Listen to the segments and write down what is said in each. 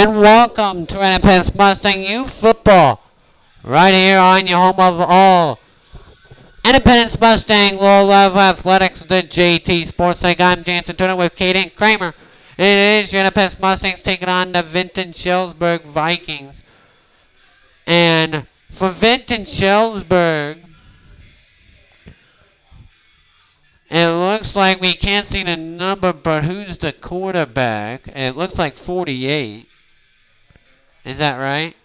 and welcome to Independence Mustang Youth Football, right here on your home of all Independence Mustang low level athletics, the JT Sports League. I'm Jansen Turner with Caden Kramer. It is your Independence Mustangs taking on the Vinton-Shellsburg Vikings. And for Vinton-Shellsburg, it looks like we can't see the number, but who's the quarterback? It looks like 48. Is that right?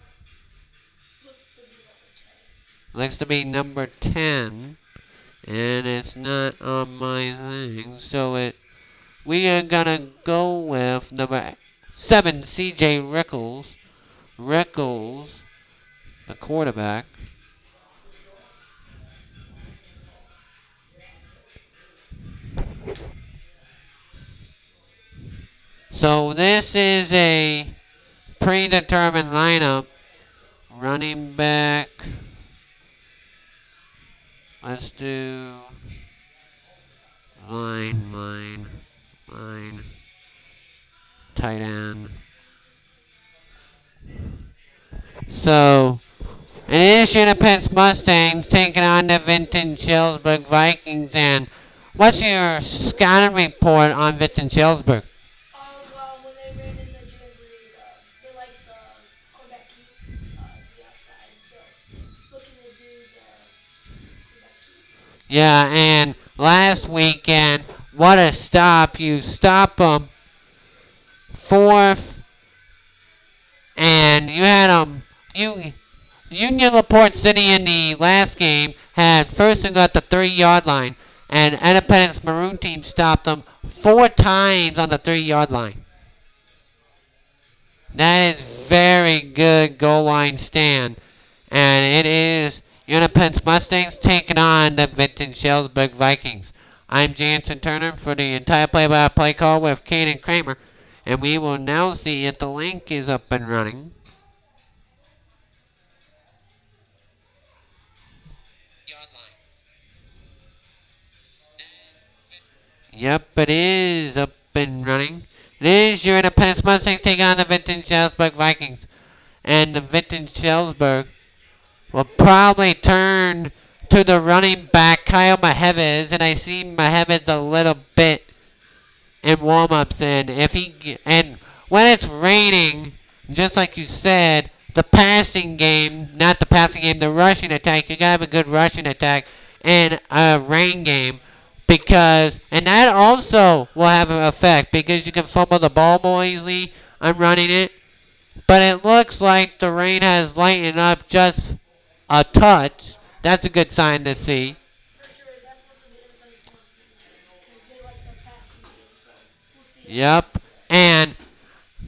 Looks to be number 10. And it's not on my thing. So we are gonna go with number 7, CJ Rickles. Rickles, the quarterback. So this is a predetermined lineup. Running back. Let's do line. Tight end. So it is Independence Mustangs taking on the Vinton-Shellsburg Vikings. And what's your scouting report on Vinton-Shellsburg? Well, when they ran in the jamboree, they liked the quarterback keep to the outside, so looking to do the quarterback keep. Yeah, and last weekend, what a stop. You stop them fourth, and you had them. Union LaPorte City in the last game had first and got the 3-yard line, and Independence Maroon Team stopped them 4 times on the 3-yard line. That is very good goal line stand, and it is Independence Mustangs taking on the Vinton-Shellsburg Vikings. I'm Jansen Turner for the entire play-by-play call with Caden Kramer, and we will now see if the link is up and running. Yep, it is up and running. It is your Independence Mustangs taking on the Vinton-Shellsburg Vikings. And the Vinton-Shellsburg will probably turn to the running back, Kyle Maheves. And I see Maheves a little bit in warm-ups. And when it's raining, just like you said, the rushing attack, you gotta have a good rushing attack in a rain game. And that also will have an effect because you can fumble the ball more easily on running it. But it looks like the rain has lightened up just a touch. That's a good sign to see. For sure, that's what for the Independence Mustang team, because they like the passing game, so we'll see if Yep. And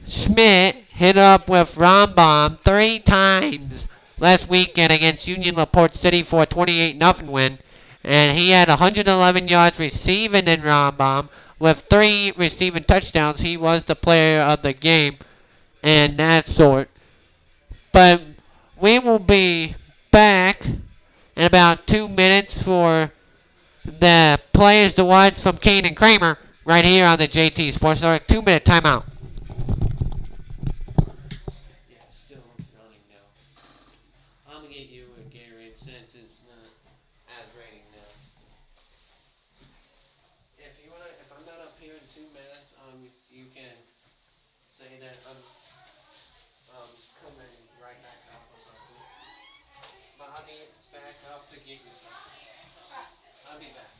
Schmidt hit up with Rambam 3 times last weekend against Union LaPorte City for a 28-0 win. And he had 111 yards receiving in Rambam with 3 receiving touchdowns. He was the player of the game and that sort. But we will be back in about 2 minutes for the players to watch from Kane and Kramer right here on the JT Sports Network. 2-minute timeout. Yeah, still running now. I'm going to get you a Gatorade since it's not as raining now. If I'm not up here in 2 minutes, you can say that I'm coming right back up or something. But I'll be back up to get you something. I'll be back.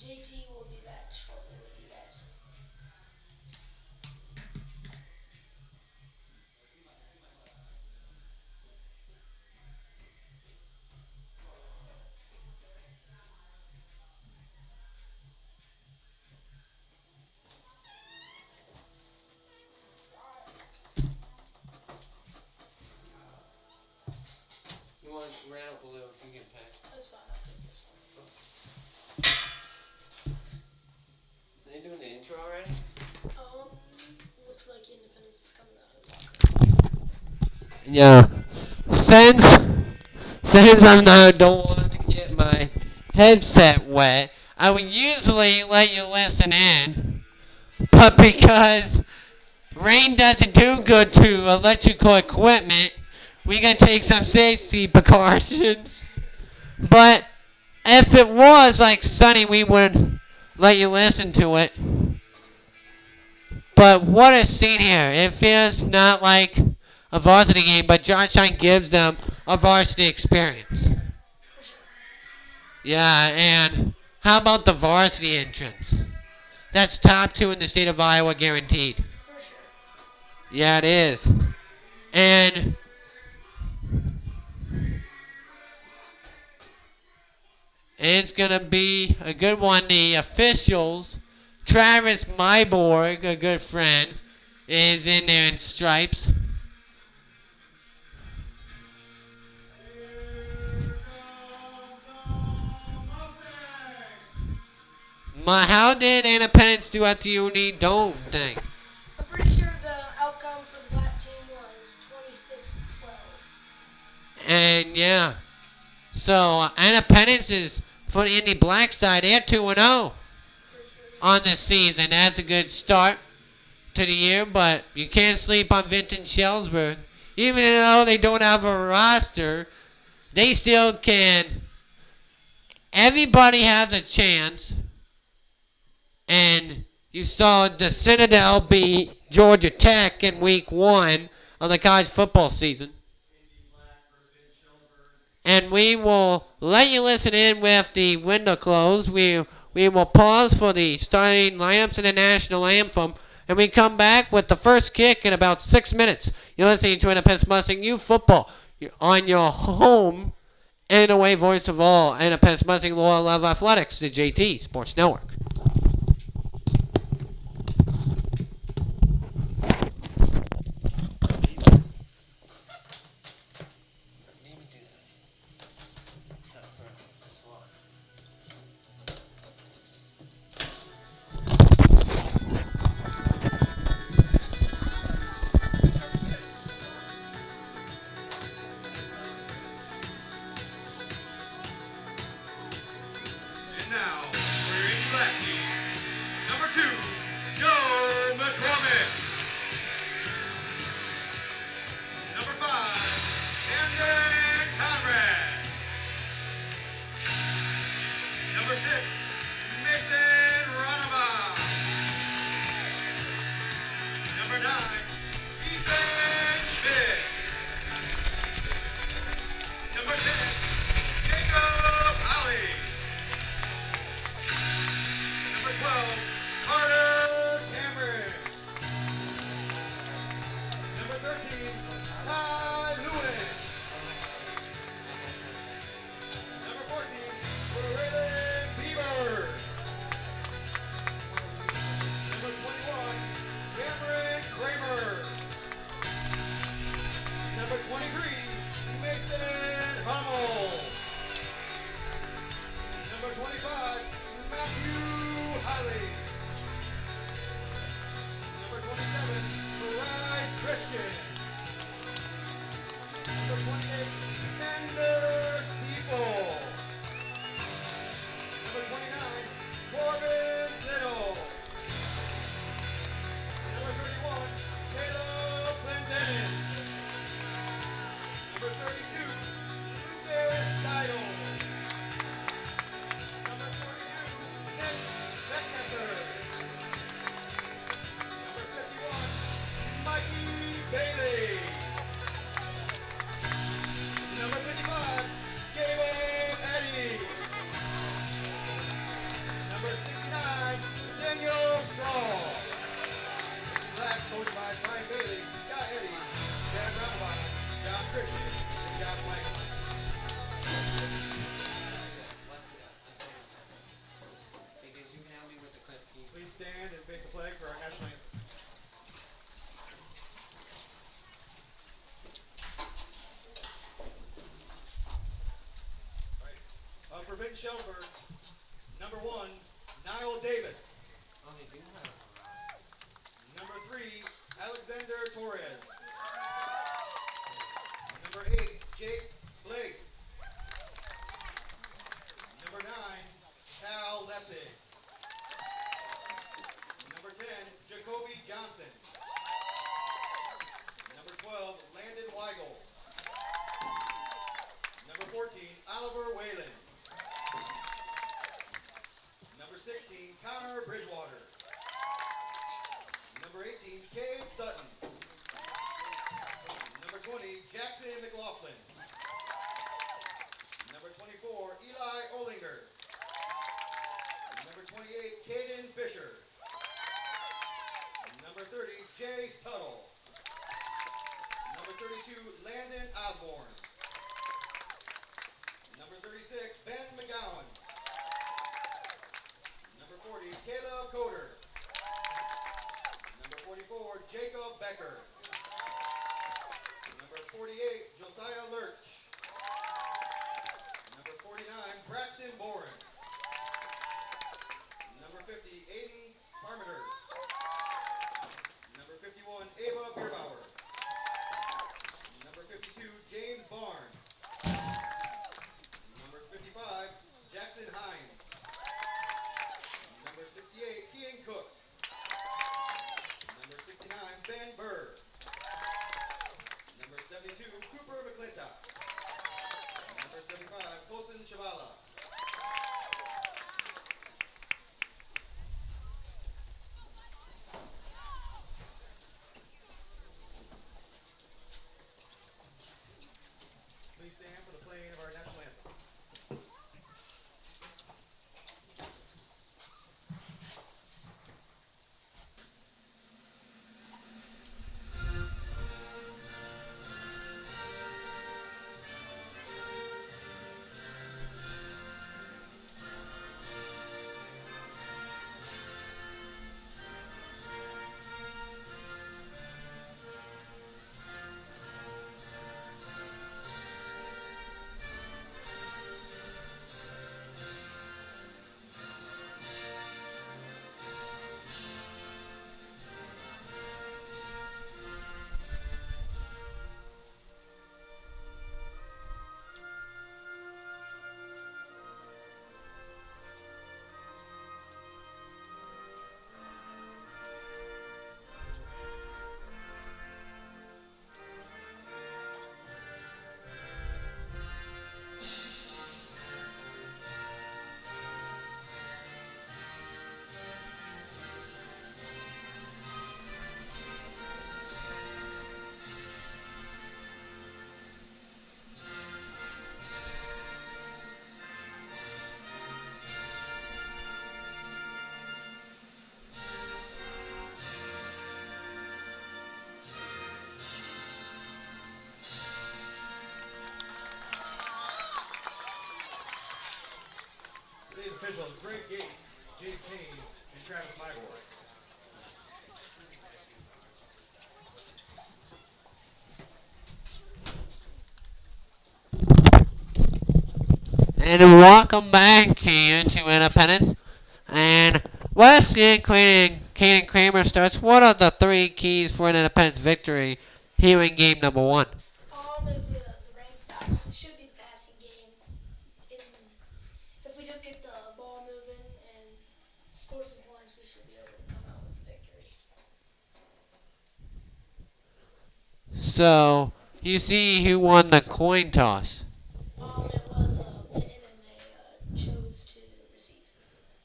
JT will be back shortly with you guys. You want red or blue? You can pick. That's fine. I'll take this one. Are they doing the intro already? Looks like Independence is coming out of the locker room. Yeah. Since I now don't want to get my headset wet, I would usually let you listen in, but because rain doesn't do good to electrical equipment, we gotta take some safety precautions. But if it was like sunny, we would let you listen to it. But what a scene here. It feels not like a varsity game, but Johnstown gives them a varsity experience. Yeah, and how about the varsity entrance? That's top 2 in the state of Iowa guaranteed. For sure. Yeah, it is. And it's going to be a good one. The officials, Travis Myborg, a good friend, is in there in stripes. How did Independence do at the Uni Dome thing? I'm pretty sure the outcome for the black team was 26-12. And yeah. So Independence is for the Indy Black side. They're 2-0 on the season. That's a good start to the year, but you can't sleep on Vinton-Shellsburg. Even though they don't have a roster, they still can. Everybody has a chance. And you saw the Citadel beat Georgia Tech in week 1 of the college football season. And we will let you listen in with the window closed. We will pause for the starting lineups and the national anthem. And we come back with the first kick in about 6 minutes. You're listening to Independence Mustang Youth Football on your home and away voice of all. Independence Mustang Loyal Love Athletics, the JT Sports Network. Now, for your Indy Black team, number 2, Joe McCormick. Number 5, Camden Conrad. Number 6, Mason Ranaba. Number 9, Ethan Schmidt. Number 10, Jacob Holly. Number 12, Carter Cameron. Number 13, Ty Lewis. Number 14, Raylan Bieber. Number 21, Cameron Kramer. Number 23, Mason Hummel. Number 25, Matthew Holly. Please stand and face the flag for our national anthem. All right. For Vinton-Shellsburg, number 1, Niall Davis. Number 3, Alexander Torres. Number 8, Jake Blaze. Number 9, Cal Lessig. Number 10, Jacoby Johnson. Number 12, Landon Weigel. Number 14, Oliver Whalen. Number 16, Connor Bridgewater. Number 18, Cade Sutton. Number 20, Jackson McLaughlin. Number 24, Eli Olinger. Number 28, Caden Fisher. Number 30, Jay Tuttle. Number 32, Landon Osborne. Number 36, Ben McGowan. Number 40, Caleb Coder. Number 44, Jacob Becker. Number 48, Josiah Lurch. Number 49, Braxton Boren. Number 50, Aiden Parmenter. Number 51, Ava Bierbauer. Number 52, James Barnes. Number 55, Jackson Hines. Number 68, Kean Cook. Number 69, Ben Burr. Number 72, Cooper McClintock. Number 75, Colson Chavala. Please stand for the playing of our national anthem. Today's officials, Greg Gates, Jace Payne, and Travis Mybor. And welcome back here to Independence. And let's get Caden Kramer starts. What are the 3 keys for an Independence victory here in game number 1? If the rain stops, it should be the passing game. If we just get the ball moving and score some points, we should be able to come out with the victory. So, you see who won the coin toss. It was Vinton, and they chose to receive.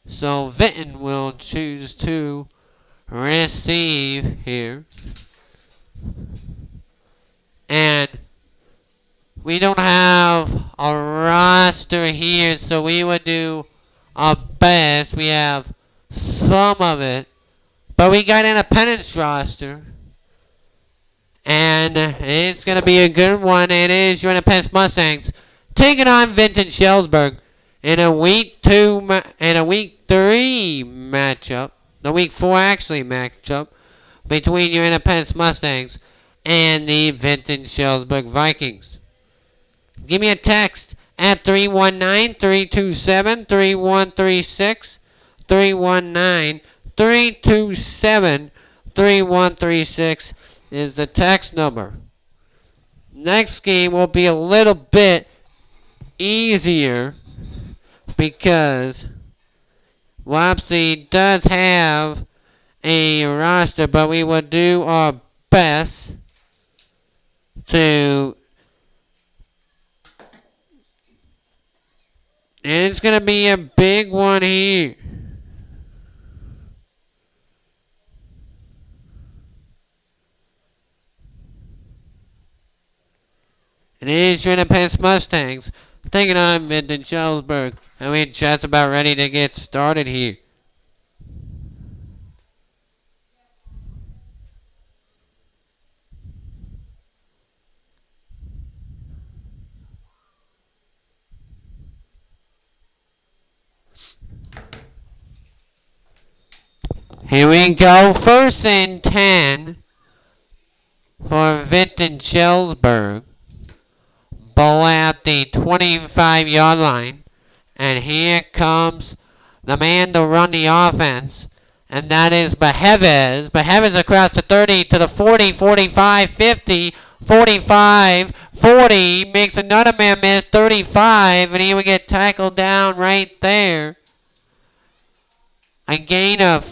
So, Vinton will choose to receive here. And we don't have a roster here, so we would do our best. We have some of it, but we got Independence roster. And it's going to be a good one. It is your Independence Mustangs taking on Vinton-Shellsburg in a week 3 matchup. the week 4 actually matchup between your Independence Mustangs and the Vinton-Shellsburg Vikings. Give me a text at 319-327-3136, 319-327-3136 is the text number. Next game will be a little bit easier because Wapsie does have a roster, but we will do our best to. And it's going to be a big one here. It is your Independence Mustangs taking on Vinton-Shellsburg. And we're just about ready to get started here. Here we go. 1st and 10 for Vinton-Shellsburg. Ball at the 25-yard line. And here comes the man to run the offense. And that is Beheves. Beheves across the 30 to the 40, 45, 50, 45, 40. Makes another man miss, 35. And he would get tackled down right there. A gain of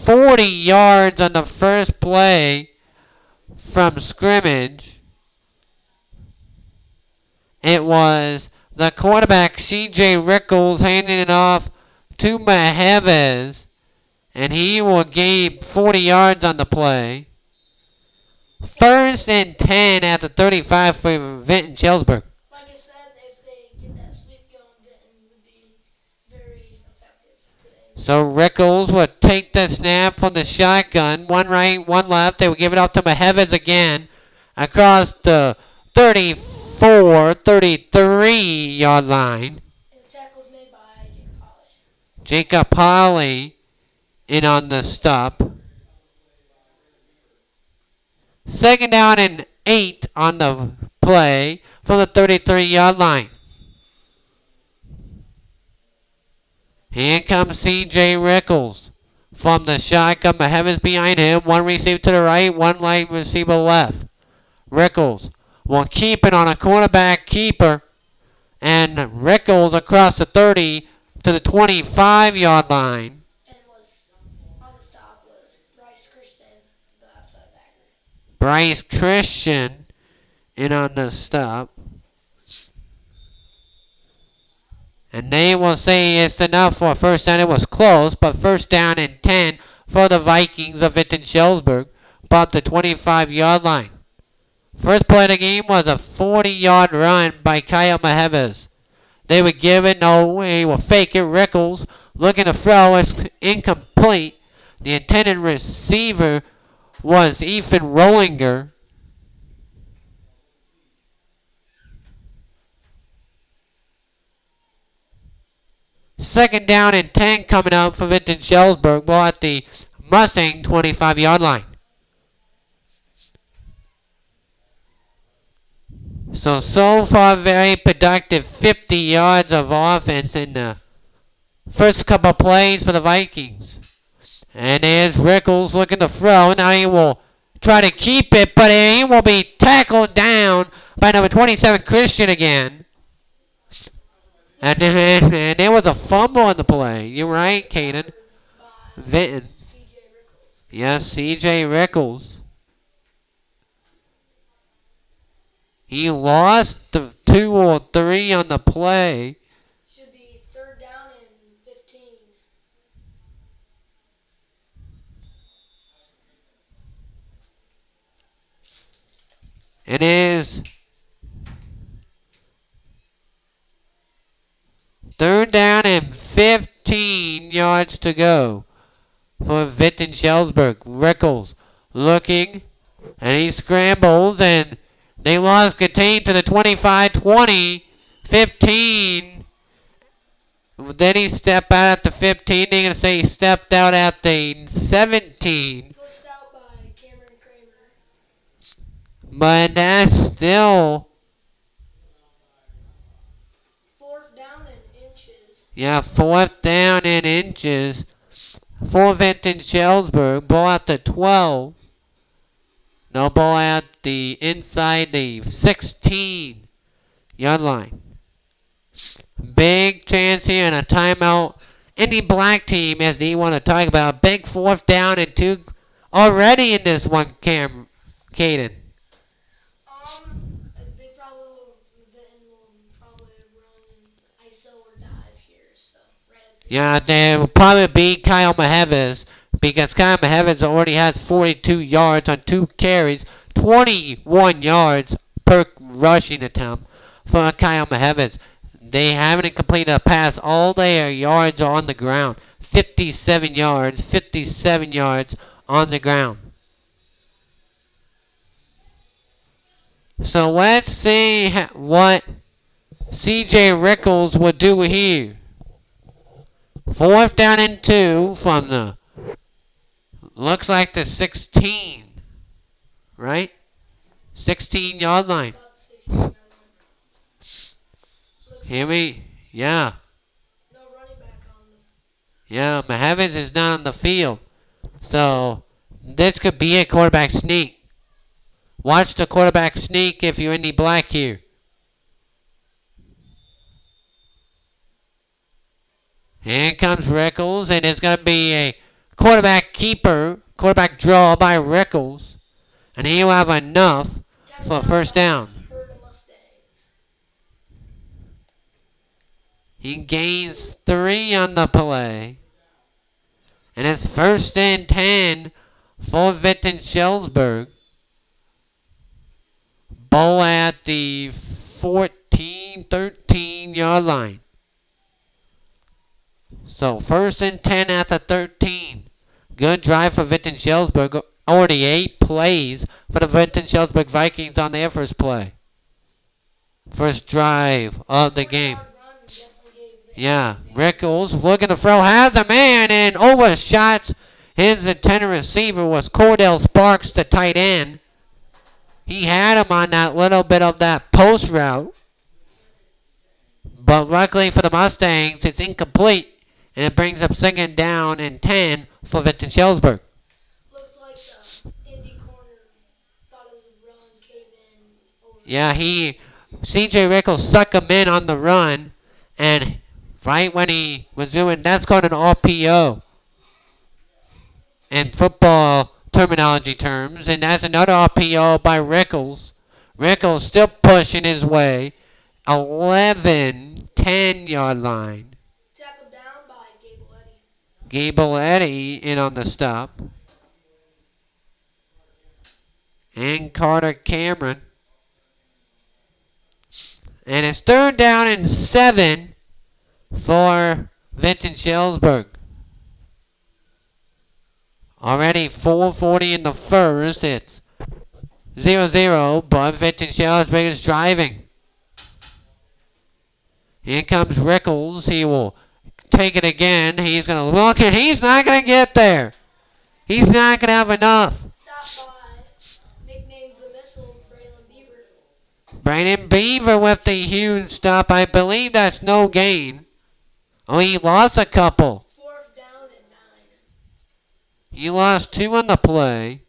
40 yards on the first play from scrimmage. It was the quarterback, C.J. Rickles, handing it off to Beheves. And he will gain 40 yards on the play. 1st and 10 at the 35 for Vinton-Shellsburg. Like I said, if they get that sweep going, Vinton would be very effective today. So Rickles would take the snap from the shotgun. One right, one left. They would give it up to Beheves again. Across the 34, 33-yard line. And the tackle was made by Jacob Holly. Jacob Holly in on the stop. 2nd down and 8 on the play from the 33-yard line. Here comes C.J. Rickles from the shotgun. Beheves behind him. One receiver to the right, one right receiver left. Rickles will keep it on a quarterback keeper. And Rickles across the 30 to the 25-yard line. And was on the stop was Bryce Christian, the outside backer. Bryce Christian in on the stop. And they will say it's enough for a 1st down. It was close, but 1st down and 10 for the Vikings of Vinton-Shellsburg, about the 25-yard line. First play of the game was a 40-yard run by Kyle Beheves. They would give it, no, he will fake it. Rickles looking to throw, it's incomplete. The intended receiver was Ethan Rollinger. Second down and 10 coming up for Vinton-Shellsburg. Ball at the Mustang 25-yard line. So far very productive. 50 yards of offense in the first couple plays for the Vikings. And there's Rickles looking to throw. Now he will try to keep it, but he will be tackled down by number 27, Christian again. And there was a fumble on the play. You're right, Kaden. Vinton. C.J. Rickles. Yes, C.J. Rickles. He lost the 2 or 3 on the play. Should be 3rd down and 15. It is 3rd down and 15 yards to go for Vinton-Shellsburg. Rickles looking, and he scrambles, and they lost contain to the 25, 20, 15, Then he stepped out at the 15. They're going to say he stepped out at the 17. Pushed out by Cameron Kramer. But that's still, Fourth down and inches. yeah, fourth down in inches for Vinton-Shellsburg. Ball at the 12. No, ball at the inside the 16-yard line. Big chance here and a timeout. Indee Black team, as they want to talk about, big fourth down and 2 already in this one, Caden. They probably will, Vinton will probably run an ISO or dive here, so right at the Yeah, there will probably be Kyle Mahevis because Kyle Mahevis already has 42 yards on 2 carries, 21 yards per rushing attempt for Kyle Mahevis. They haven't completed a pass. All their yards are on the ground. 57 yards on the ground. So let's see what CJ Rickles will do here. Fourth down and 2 from the, looks like the 16, right? 16-yard line. about 16-yard line. Looks Here like we, yeah. no running back on the Yeah, Mahavins is not on the field. So this could be a quarterback sneak. Watch the quarterback sneak if you're Indee Black here. Here comes Rickles, and it's going to be a quarterback draw by Rickles. And he'll have enough for a first down. herd of Mustangs. He gains 3 on the play. And it's first and 10 for Vinton-Shellsburg. Ball at the 13-yard line. So first and 10 at the 13. Good drive for Vinton-Shellsburg. Already 8 plays for the Vinton-Shellsburg Vikings on their first play. First drive of the game. 40-yard run definitely gave Vinton Yeah, the Rickles looking to throw, has a man and overshots. His intended receiver was Cordell Sparks, the tight end. He had him on that little bit of that post route. But luckily for the Mustangs, it's incomplete. And it brings up second down and 10 for Vinton-Shellsburg. Looked like the Indie corner thought it was a run, came in over. Yeah, CJ Rickles sucked him in on the run. And right when he was doing, that's called an RPO in football terminology terms. And that's another RPO by Rickles. Rickles still pushing his way. 10-yard line. Tackled down by Gable Eddy. Gable Eddy in on the stop. And Carter Cameron. And it's third down and 7 for Vinton-Shellsburg. Already 4:40 in the first. It's 0-0, but Vinton-Shellsburg is driving. Here comes Rickles. He will take it again. He's going to look, and he's not going to get there. He's not going to have enough. Stopped by, nicknamed the Missile, Braylon Beaver. Brandon Beaver with the huge stop. I believe that's no gain. Oh, he lost a couple. Fourth down and 9. He lost 2 on the play.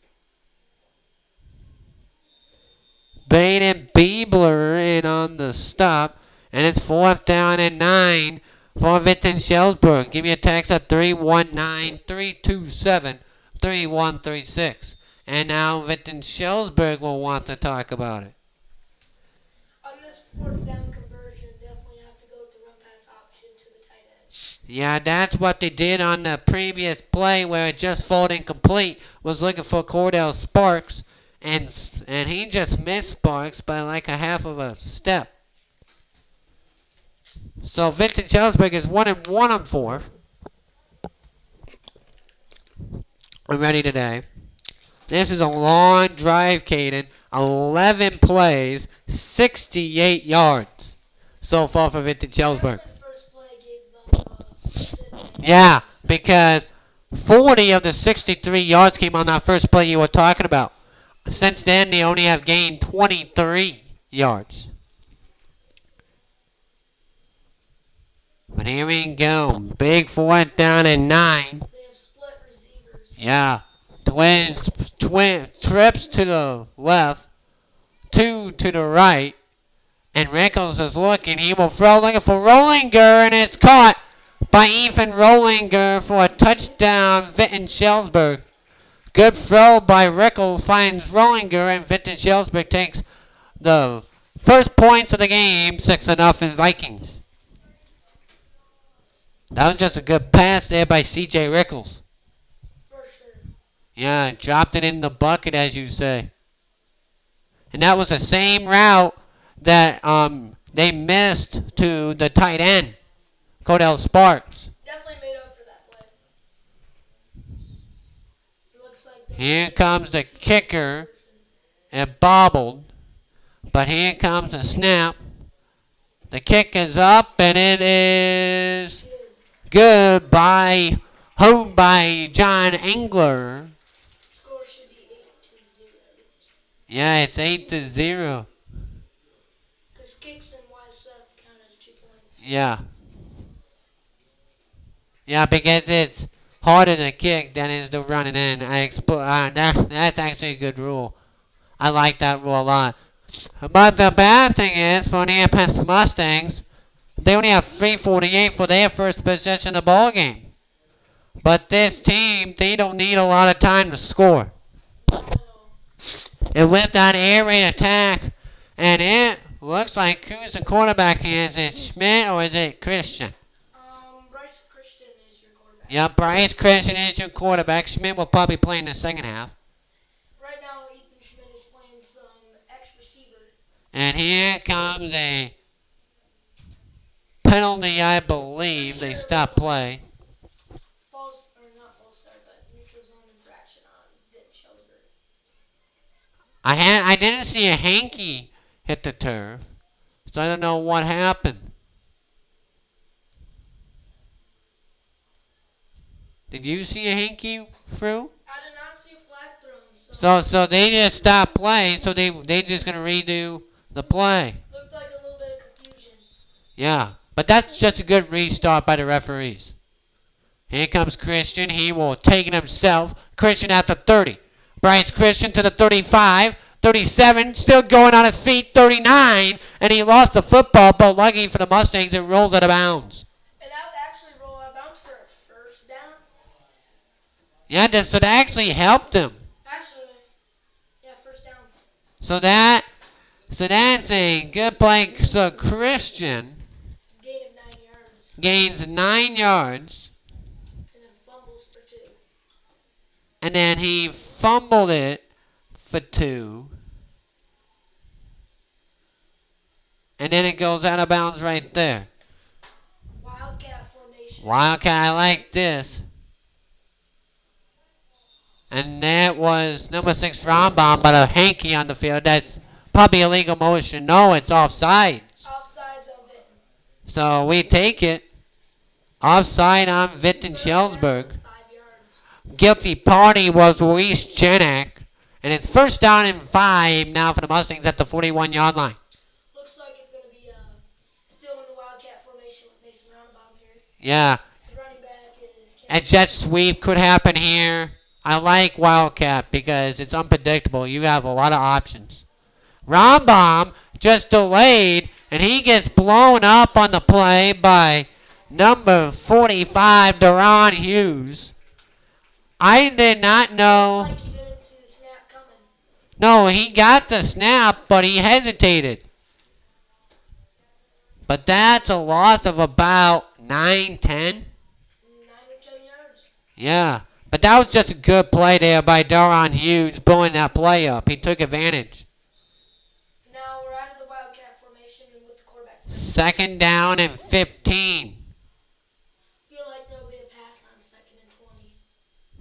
Baden Beebler in on the stop. And it's fourth down and 9 for Vinton-Shellsburg. Give me a text at 319-327-3136. And now Vinton-Shellsburg will want to talk about it. On this fourth down conversion, definitely have to go with the run pass option to the tight end. Yeah, that's what they did on the previous play where it just folded incomplete. Was looking for Cordell Sparks. And he just missed Sparks by like a half of a step. So Vinton-Shellsburg is 1-1 on 4. I'm ready today. This is a long drive, Caden. 11 plays, 68 yards so far for Vinton-Shellsburg. Definitely the first play gave them Yeah, because 40 of the 63 yards came on that first play you were talking about. Since then, they only have gained 23 yards. But here we go. Big 4th down and 9. They have split receivers. Yeah. Twin trips to the left, 2 to the right. And Rickles is looking. He will throw, looking for Rollinger, and it's caught by Ethan Rollinger for a touchdown, Vinton-Shellsburg. Good throw by Rickles, finds Rollinger, and Vinton-Shellsburg takes the first points of the game, 6-0 Vikings. That was just a good pass there by C.J. Rickles. For sure. Yeah, dropped it in the bucket, as you say. And that was the same route that they missed to the tight end, Cordell Sparks. Definitely made up for that play. It looks like they Here comes the kicker. It bobbled. But here comes the snap. The kick is up, and it is good by home by John Engler. Score should be 8-0. Yeah, it's 8-0. Because kicks and YSF count as 2 points. Yeah. Yeah, because it's harder to kick than it is to run it in. That's actually a good rule. I like that rule a lot. But the bad thing is, for the Apex Mustangs, they only have 3:48 for their first possession of the ball game. But this team, they don't need a lot of time to score. And with that air raid attack, and it looks like who's the quarterback here? Is it Schmidt or is it Christian? Bryce Christian is your quarterback. Yeah, Bryce Christian is your quarterback. Schmidt will probably play in the second half. Right now, Ethan Schmidt is playing some ex-receiver. And here comes a penalty, I believe. They stopped play. Not false start, but neutral zone infraction on Vinton-Shellsburg. I didn't see a hanky hit the turf, so I don't know what happened. Did you see a hanky through? I did not see a flag thrown. So they just stopped play, so they just gonna redo the play. Looked like a little bit of confusion. Yeah, but that's just a good restart by the referees. Here comes Christian. He will take it himself. Christian at the 30. Bryce Christian to the 35. 37, still going on his feet. 39, and he lost the football, but lucky for the Mustangs, it rolls out of bounds. And that would actually roll out of bounds for a first down. Yeah, so that actually helped him. Actually, yeah, first down. So that's a good play. So Christian Gain of 9 yards. gains 9 yards, And then fumbles for 2. and then he fumbled it for 2. And then it goes out of bounds right there. Wildcat formation. Wildcat, I like this. And that was number 6 Rombom, but a hanky on the field. That's probably illegal motion. No, it's offside. Offsides on Vinton. So we take it. Offside on Vinton-Shellsburg. 5 yards. Guilty party was Luis Janak. And it's first down and 5 now for the Mustangs at the 41-yard line. Looks like it's going to be still in the Wildcat formation with Mason Roundabout here. Yeah. The running back is A jet sweep could happen here. I like Wildcat because it's unpredictable. You have a lot of options. Rombom just delayed, and he gets blown up on the play by number 45, Deron Hughes. I did not know. Like he didn't see the snap coming. No, he got the snap, but he hesitated. But that's a loss of about 9, 10. 9 or 10 yards. Yeah. But that was just a good play there by Deron Hughes, blowing that play up. He took advantage. Now we're out of the Wildcat formation and with the quarterback. Second down and 15. Feel like there'll be a pass on 2nd and 20.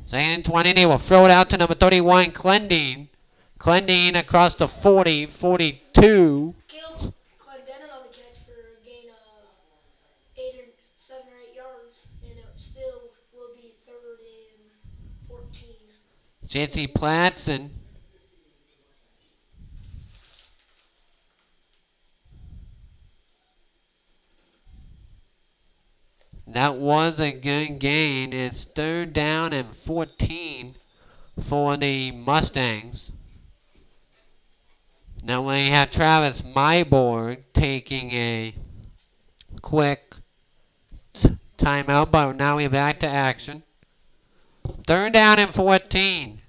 Second and 20. They will throw it out to number 31, Clendine. Clendine across the 40, 42. Killed Clendenin on the catch for a gain of 7 or 8 yards, and it still J.C. Platson. That was a good gain. It's 3rd down and 14 for the Mustangs. Now we have Travis Myborg taking a quick timeout, but now we're back to action. 3rd down and 14.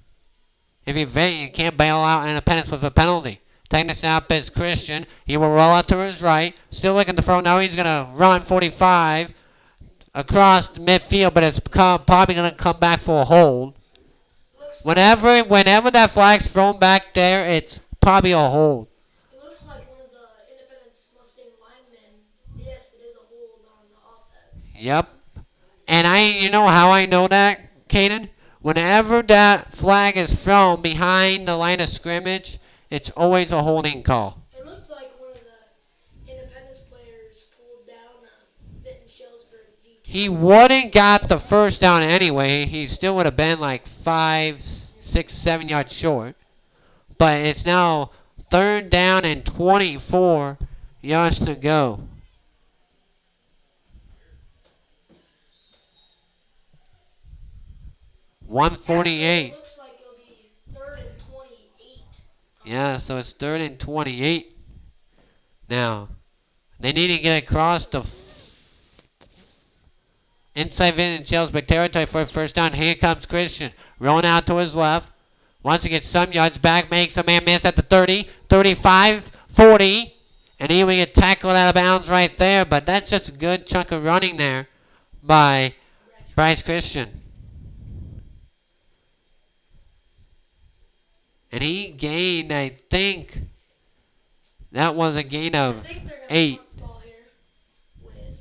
If you can't bail out Independence with a penalty. Taking the snap is Christian. He will roll out to his right. Still looking to throw. Now he's going to run 45 across the midfield, but it's probably going to come back for a hold. Whenever that flag's thrown back there, it's probably a hold. It looks like one of the Independence Mustang linemen. Yes, it is a hold on the offense. Yep. And you know how I know that, Caden? Whenever that flag is thrown behind the line of scrimmage, it's always a holding call. It looked like one of the Independence players pulled down Vinton-Shellsburg. He wouldn't got the first down anyway. He still would have been like 5, 6, 7 yards short. But it's now 3rd down and 24 yards to go. $148. Looks like it'll be 3rd and 28. Yeah, so it's 3rd and 28. Now, they need to get across the inside Vinton-Shellsburg territory for a first down. Here comes Christian, rolling out to his left. Wants to get some yards back, makes a man miss at the 30, 35, 40. And he will get tackled out of bounds right there, but that's just a good chunk of running there by Bryce Christian. And he gained, I think, that was a gain of 8. Ball here with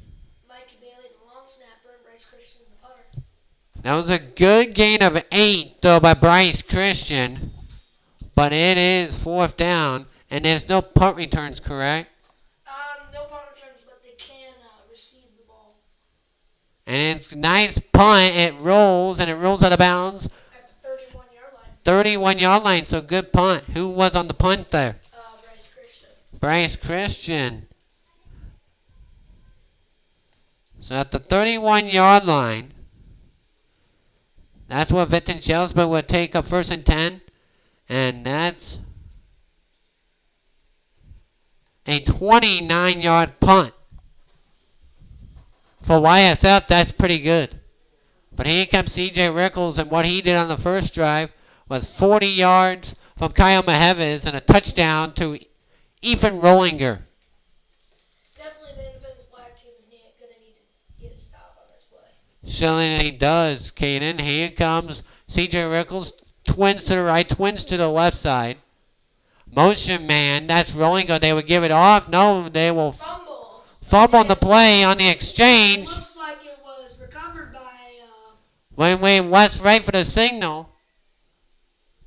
Mike Bailey, the long snapper, and Bryce Christian, the punter. That was a good gain of 8, though, by Bryce Christian. But it is 4th down, and there's no punt returns, correct? No punt returns, but they can receive the ball. And it's a nice punt. It rolls, and it rolls out of bounds. At the 31-yard line. 31-yard line, so good punt. Who was on the punt there? Bryce Christian. Bryce Christian. So at the 31-yard line, that's what Vinton-Shellsburg would take up 1st and 10. And that's a 29-yard punt. For YSF, that's pretty good. But here comes C.J. Rickles, and what he did on the first drive was 40 yards from Kyle Mahevis and a touchdown to Ethan Rollinger. Definitely the Independence Black team is going to need to get a stop on this play. Certainly he does, Caden. Here comes C.J. Rickles. Twins to the right, twins to the left side. Motion man, that's Rollinger. They would give it off. No, they will fumble on the play on the exchange. It looks like it was recovered by... Wait, West right for the signal.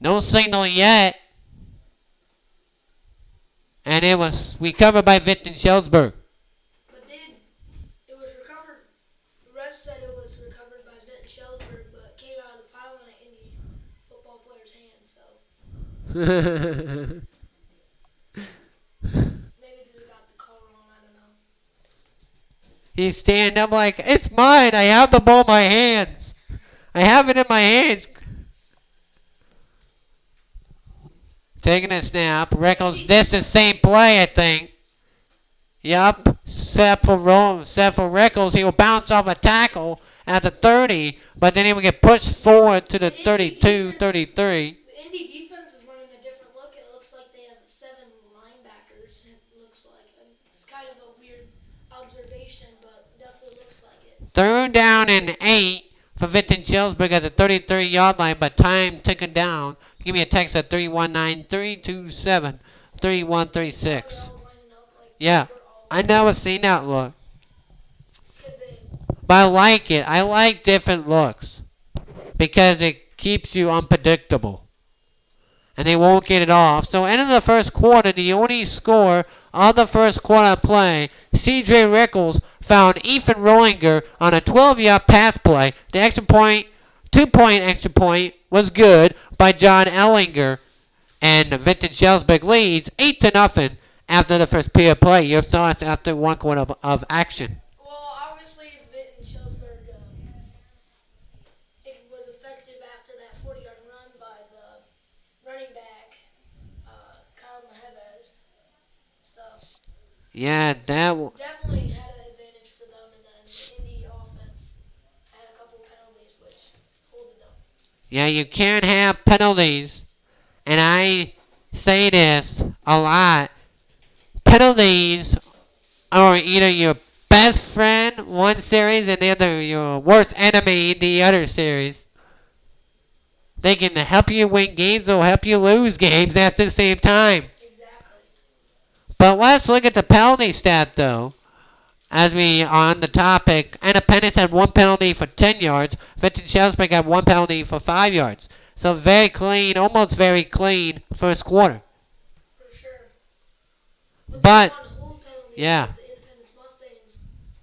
No signal yet. And it was recovered by Vinton-Shellsburg. But then it was recovered. The ref said it was recovered by Vinton-Shellsburg, but came out of the pylon at Indee football player's hands. So maybe they got the call wrong. I don't know. He's standing up like, it's mine. I have the ball in my hands. I have it in my hands. Taking a snap. Rickles, this is the same play, I think. Yup. Set for Rickles. He will bounce off a tackle at the 30, but then he will get pushed forward to the 32, 33. The Indee defense is running a different look. It looks like they have 7 linebackers. It looks like it's kind of a weird observation, but definitely looks like it. 3rd down and 8 for Vinton-Shellsburg at the 33-yard line, but time ticking down. Give me a text at 319-327-3136. Yeah, I never seen that look. But I like it. I like different looks because it keeps you unpredictable. And they won't get it off. So end of the first quarter, the only score of the first quarter play, C.J. Rickles found Ethan Rollinger on a 12-yard pass play. The extra point, 2-point extra point was good. by John Ellinger, and Vinton-Shellsburg leads 8-0 after the first period play. Your thoughts after 1 quarter of action? Well, obviously, Vinton-Shellsburg, it was effective after that 40-yard run by the running back, Kyle Maheves. So, Yeah, definitely had an advantage for them, and then the Indee offense had a couple penalties which holded them. yeah, you can't have penalties, and I say this a lot. Penalties are either your best friend one series and the other your worst enemy the other series. They can help you win games or help you lose games at the same time. Exactly. But let's look at the penalty stat though. As we are on the topic, Independence had 1 penalty for 10 yards. Vinton-Shellsburg had 1 penalty for 5 yards. So very clean, almost very clean first quarter. For sure. But, one hold penalty yeah. the Independence Mustangs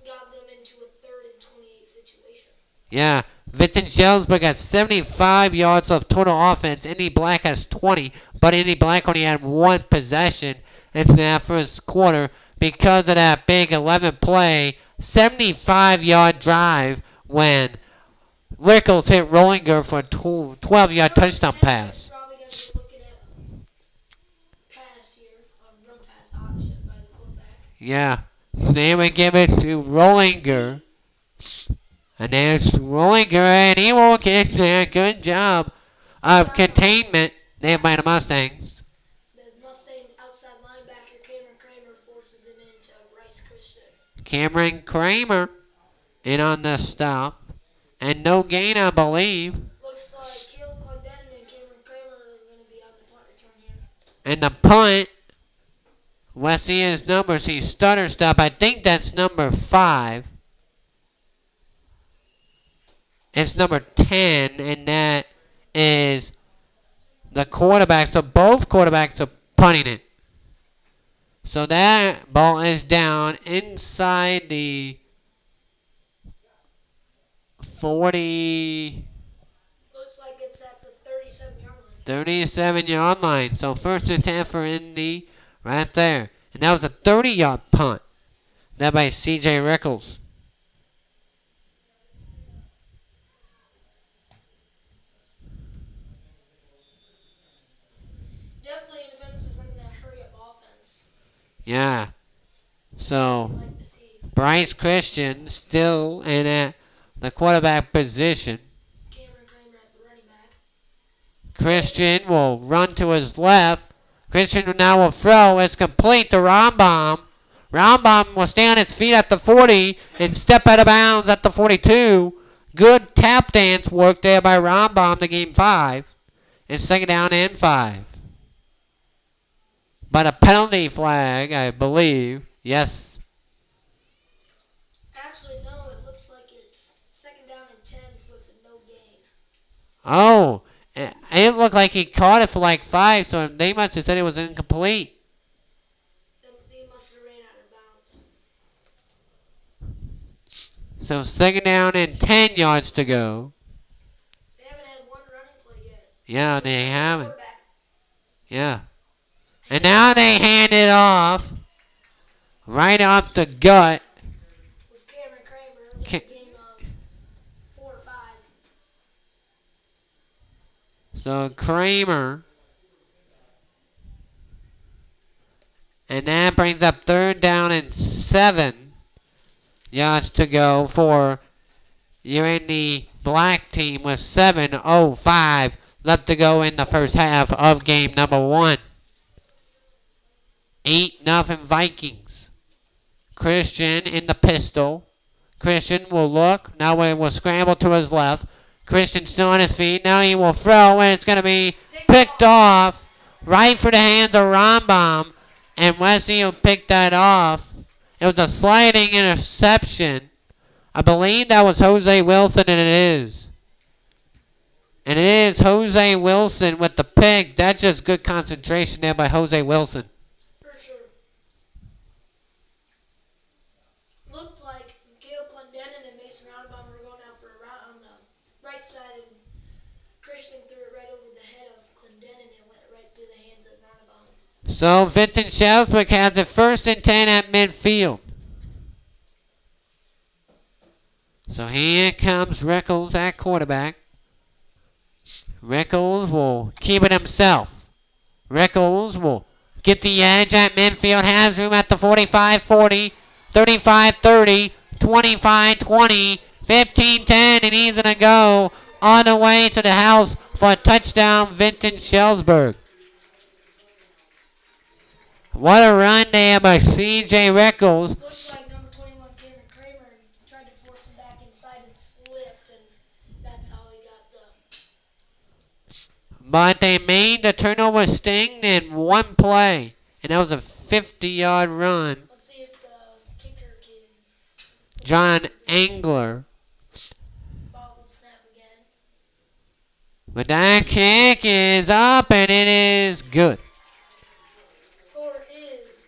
got them into a 3rd and 28 situation. Yeah, Vinton-Shellsburg has 75 yards of total offense. Indee Black has 20, but Indee Black only had 1 possession in that first quarter because of that big 11-play, 75-yard drive when Rickles hit Rollinger for a 12-yard touchdown pass. Probably going to be looking at a pass here, a run pass option by the quarterback. Yeah, they would give it to Rollinger. And there's Rollinger, and he will get there. Good job of containment there by the Mustangs. The Mustang outside linebacker Cameron Kramer forces him into Bryce Christian. Cameron Kramer in on the stop. And no gain, I believe. Looks like Caleb Clendenin and Cameron Kramer are going to be on the punt return here. And the punt, let's see his numbers. He stutter stop. I think that's number 5. It's number 10, and that is the quarterback. So both quarterbacks are punting it. So that ball is down inside the 40, Looks like it's at the 37-yard line. 37-yard line. So first and 10 for Indee right there. And that was a 30-yard punt. That by C.J. Rickles. Definitely Independence is running that hurry-up offense. Yeah. So I like to see Bryce Christian still in at the quarterback position. Cameron Kramer at the running back. Christian will run to his left. Christian now will throw. It's complete to Rombom. Rombom will stay on his feet at the 40 and step out of bounds at the 42. Good tap dance work there by Rombom to gain 5. It's 2nd down and 5. But a penalty flag, I believe. Yes. Actually, no, it looks like it's 2nd down and 10 with no gain. Oh, it looked like he caught it for like 5, so they must have said it was incomplete. They must have ran out of bounds. So 2nd down and 10 yards to go. They haven't had one running play yet. Yeah, they haven't. Quarterback. Yeah. And now they hand it off right up the gut. With Cameron Kramer with a game of 4 or 5. So Kramer. And that brings up 3rd down and 7 yards to go for you're in the black team with 7:05 left to go in the first half of game number 1. 8-0 Vikings. Christian in the pistol. Christian will look. Now he will scramble to his left. Christian still on his feet. Now he will throw, and it's going to be picked off right for the hands of Rombom. And Wesley will pick that off. It was a sliding interception. I believe that was Jose Wilson, and it is. And it is Jose Wilson with the pick. That's just good concentration there by Jose Wilson. For sure. Looked like Caleb Clendenin and Mason Roundabout were going out for a route on the right side, and Christian threw it right over the head So Vinton-Shellsburg has it 1st and 10 at midfield. So here comes Rickles at quarterback. Rickles will keep it himself. Rickles will get the edge at midfield. Has room at the 45-40, 35-30, 25-20, 15-10, and he's going to go on the way to the house for a touchdown, Vinton-Shellsburg. What a run there by C.J. Rickles. Looks like number 21 Cameron Kramer tried to force him back inside and slipped, and that's how he got the. But they made the turnover sting in one play, and that was a 50-yard run. Let's see if the kicker can. John Engler. Ball will snap again. But that kick is up, and it is good. Score is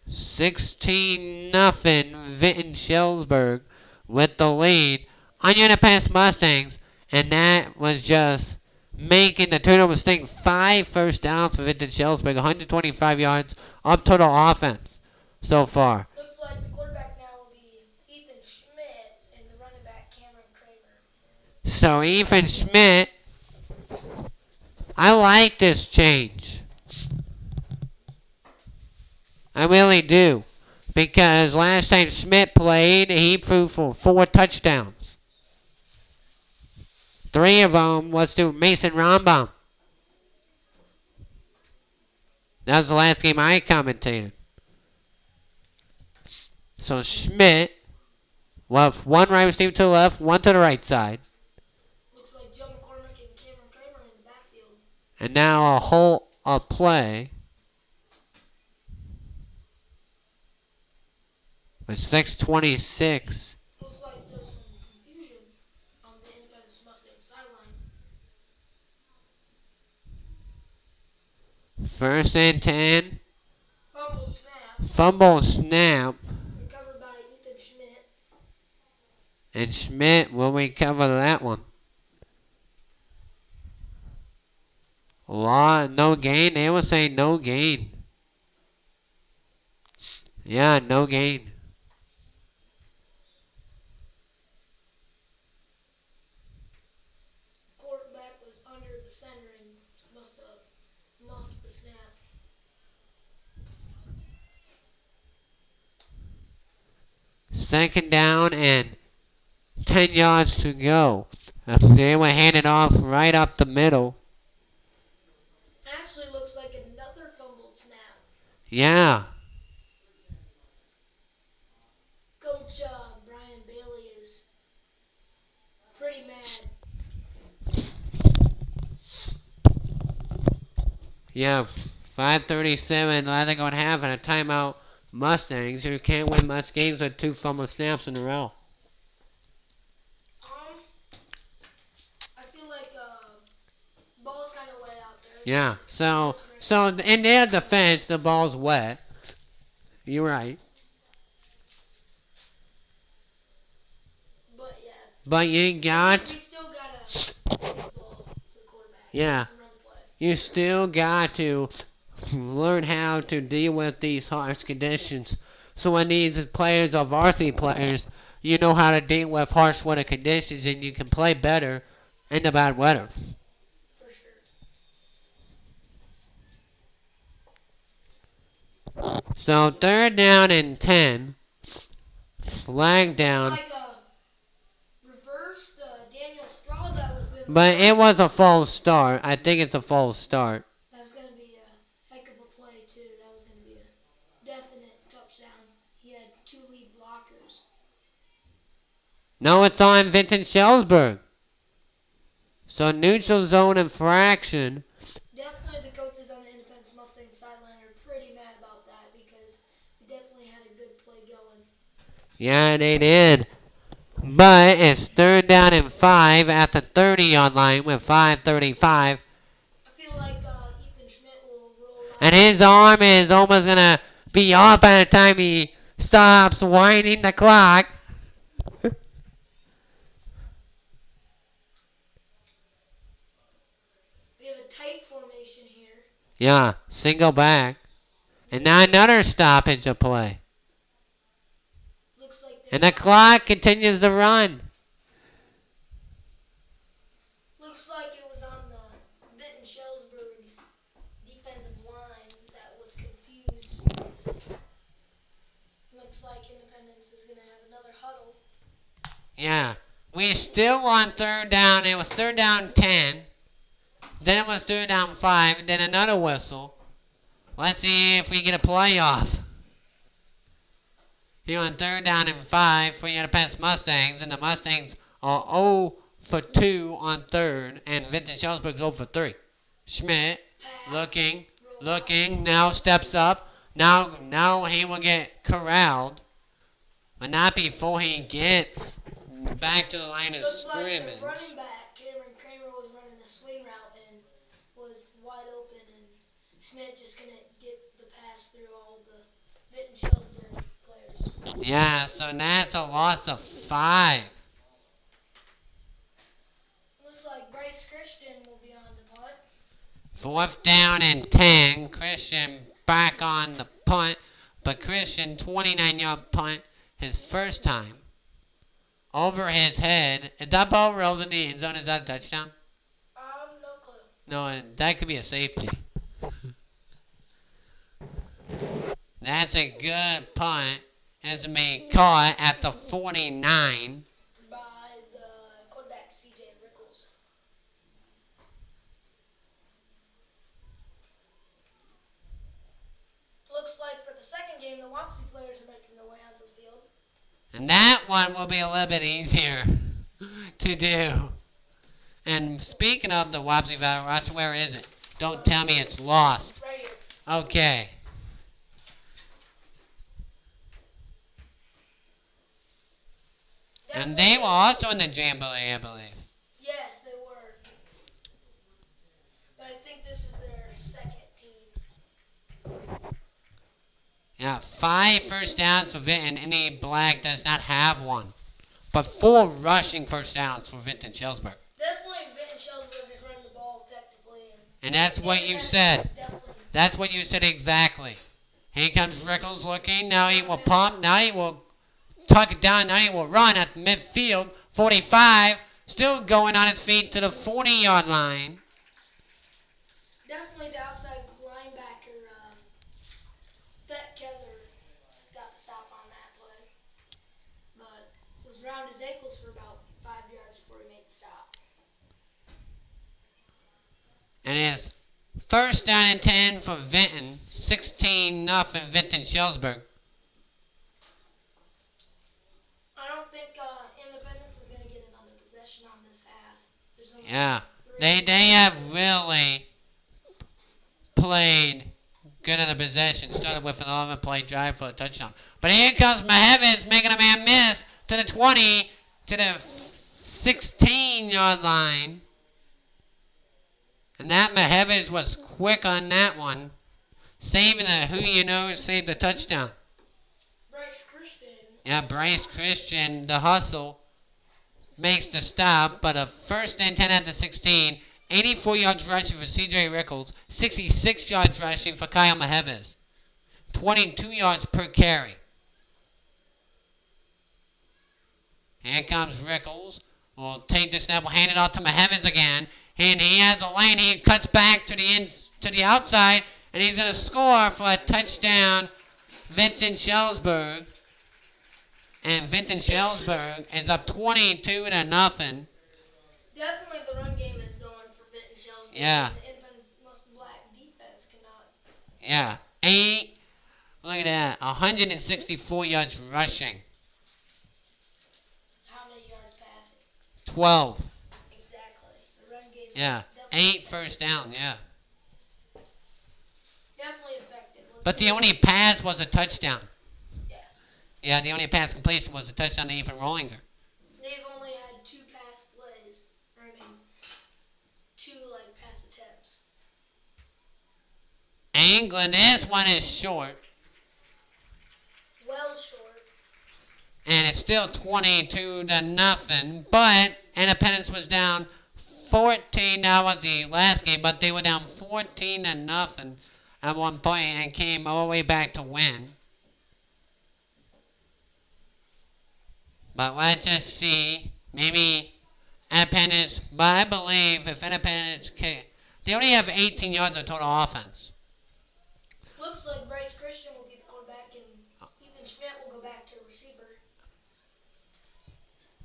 16-0. 16-0 Vinton-Shellsburg with the lead on Unipass Mustangs, and that was just making the turnover sting. 5 first downs for Vinton-Shellsburg, 125 yards of total offense so far. Looks like the quarterback now will be Ethan Schmidt and the running back Cameron Kramer. So Ethan Schmidt, I like this change. I really do. Because last time Schmidt played, he threw for 4 touchdowns. 3 of them was to Mason Rombaum. That was the last game I commentated. So Schmidt, with 1 wide receiver to the left, 1 to the right side. Looks like Joe McCormick and Cameron Kramer in the backfield. And now a play. With 6:26. Looks like there's some confusion on the Independence Mustang sideline. 1st and 10. Fumble snap. Fumble snap. Recovered by Ethan Schmidt. And Schmidt will recover that one. No gain. They will say no gain. Yeah, no gain. Quarterback was under the center and must have muffed the snap. Second down and 10 yards to go. They were handed off right up the middle. Actually looks like another fumbled snap. Yeah. Coach Brian Bailey is pretty mad. Yeah, 5:37. I think I would have in a timeout. Mustangs who can't win much games with 2 fumble snaps in a row. I feel like ball's kind of wet out there. Yeah. So in their defense, the ball's wet. You're right. But yeah. But you got. We still gotta get the ball to the quarterback. Yeah. And run the play. You still got to learn how to deal with these harsh conditions. So when these players are varsity players, you know how to deal with harsh weather conditions and you can play better in the bad weather. For sure. So 3rd down and 10. Flag down. It's like a reversed Daniel Straw that was in. But it was a false start. I think it's a false start. That was going to be a heck of a play, too. That was going to be a definite touchdown. He had 2 lead blockers. No, it's on Vinton-Shellsburg. So neutral zone infraction. Definitely the coaches on the Independence Mustang sideline are pretty mad about that because they definitely had a good play going. Yeah, they did. But it's 3rd down and 5 at the 30-yard line with 5:35. I feel like Ethan Schmidt will roll out. And his arm is almost going to be off by the time he stops winding the clock. We have a tight formation here. Yeah, single back. And now another stoppage of play. Looks like And the clock continues to run. Looks like it was on the Vinton-Shellsburg defensive line that was confused. Looks like Independence is going to have another huddle. Yeah. We still on third down. It was third down 10. Then it was third down 5. And then another whistle. Let's see if we get a playoff. Here on third down and 5 for the Independence Mustangs. And the Mustangs are 0 for 2 on third. And Vinton-Shellsburg 0 for 3. Schmidt looking, now steps up. Now he will get corralled. But not before he gets back to the line of Looks scrimmage. like the running back, Cameron Kramer, was running a swing route and was wide open. And Schmidt just going to get the pass through all the Vinton-Shellsburg players. Yeah, so that's a loss of 5. Looks like Bryce Christian will be on the punt. Fourth down and 10. Christian back on the punt. But Christian, 29-yard punt, his first time. Over his head. If that ball rolls in the end zone, is that a touchdown? No clue. No, that could be a safety. That's a good punt. It's being caught at the 49. By the quarterback, C.J. Rickles. Looks like for the second game, the Wapsie players are making their way onto the field. And that one will be a little bit easier to do. And speaking of the Wapsie Valley Rush, where is it? Don't tell me it's lost. Right here. Okay. And they were also in the Jamboree, I believe. Yes, they were. But I think this is their second team. Yeah, 5 first downs for Vinton. Indee Black does not have one. But 4 rushing first downs for Vinton-Shellsburg. Definitely Vinton-Shellsburg is running the ball effectively. And that's what you said. Definitely. That's what you said exactly. Here comes Rickles looking. Now he will pump. Now he will tuck it down. Now he will run at midfield. 45. Still going on his feet to the 40-yard line. Definitely the outside linebacker, Kether, got the stop on that play. But it was around his ankles for about 5 yards before he made the stop. And it's first down and 10 for Vinton. 16-0 Vinton-Shellsburg. I don't think Independence is going to get another possession on this half. There's only Yeah. 3. They have really played good in the possession. Started with an 11-play drive for a touchdown. But here comes Mahevitz making a man miss to the 20, to the 16-yard line. And that Mahevitz was quick on that one. Saving saved the touchdown. Bryce Christian. Yeah, Bryce Christian, the hustle, makes the stop, but a first and 10 at the 16. 84 yards rushing for C.J. Rickles. 66 yards rushing for Kyle Mahevitz. 22 yards per carry. Here comes Rickles. Will take the snap. Will hand it off to Mahevitz again. And he has a lane. He cuts back to the outside. And he's going to score for a touchdown. Vinton-Shellsburg. And Vinton-Shellsburg is up 22-0. Definitely the run game is going for Vinton-Shellsburg. Yeah. The Independence Black defense cannot. Yeah. Look at that. 164 yards rushing. How many yards passing? 12. Exactly. The run game Yeah. is definitely 8 first down. Yeah. definitely effective. But the only pass was a touchdown. Yeah. Yeah, the only pass completion was a touchdown to Ethan Rollinger. They've only had 2 pass plays. Or, 2 pass attempts. England, this one is short. Well short. And it's still 22-0. But Independence was down 14. That was the last game, but they were down 14-0 at one point and came all the way back to win. But let's just see. Maybe Independence, but I believe if Independence can, they only have 18 yards of total offense. Looks like Bryce Christian will be the quarterback and Ethan Schmidt will go back to receiver.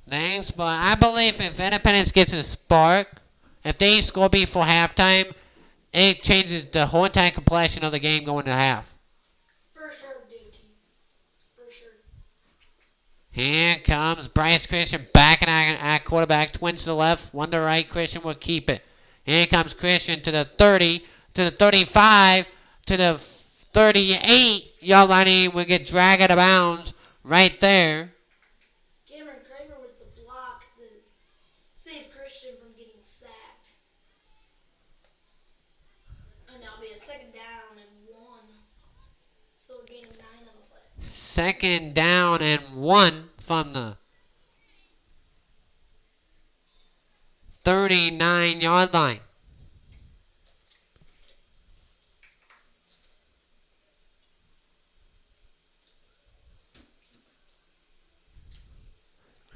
Thanks, but I believe if Independence gets a spark, if they score before halftime, it changes the whole entire complexion of the game going to half. For sure, DT. For sure. Here comes Bryce Christian back at quarterback. Twins to the left, one to the right. Christian will keep it. Here comes Christian to the 30, to the 35, to the 38-yard line. He will get dragged out of bounds right there. Cameron Kramer with the block to save Christian from getting sacked. And that'll be a second down and 1. So we're gaining 9 on the play. Second down and 1 from the 39-yard line.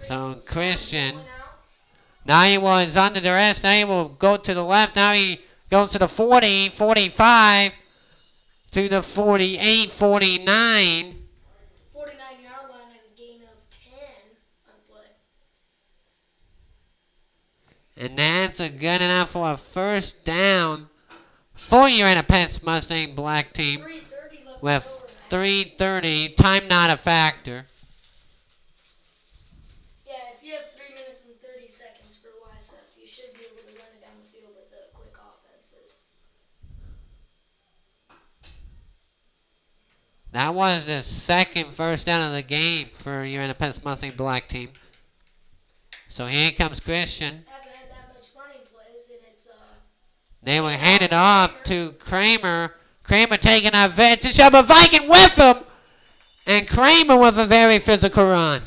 So Christian, now he was under duress. Now he will go to the left. Now he goes to the 40, 45, to the 48, 49. 49-yard line and a gain of 10 on play. And that's a good enough for a first down for your Independence Mustang Black team 3:30 left with over. 3:30. Time not a factor. Yeah, if you have 3 minutes and 30 seconds for YSF, you should be able to run it down the field with the quick offenses. That was the second first down of the game for your Independence Mustang Black team. So here comes Christian. Haven't had that much running plays, and it's They will hand it off to Kramer. Kramer taking advantage of a Viking with him. And Kramer with a very physical run.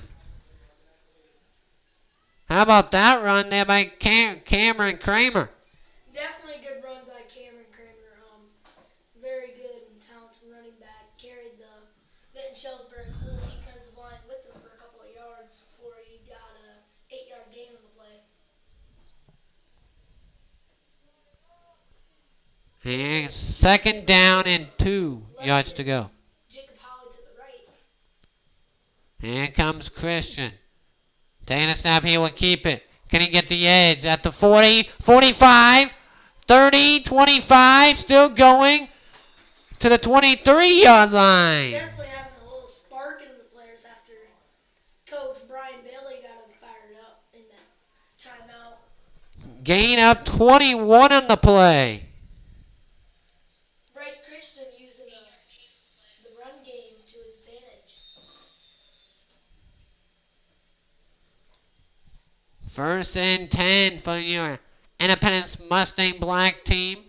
How about that run there by Cameron Kramer? definitely a good run by Cameron Kramer. Very good and talented running back. Carried the Vinton-Shellsburg whole defensive line with him for a couple of yards before he got a 8-yard gain on the play. And second down and 2 yards to go. Jacob Holly to the right. Here comes Christian. Taking a snap, he will keep it. Can he get the edge at the 40, 45, 30, 25, still going to the 23-yard line. Definitely having a little spark in the players after Coach Brian Bailey got him fired up in that timeout. Gain up 21 on the play. Bryce Christian using the run game to his advantage. First and 10 for your Independence Mustang Black team.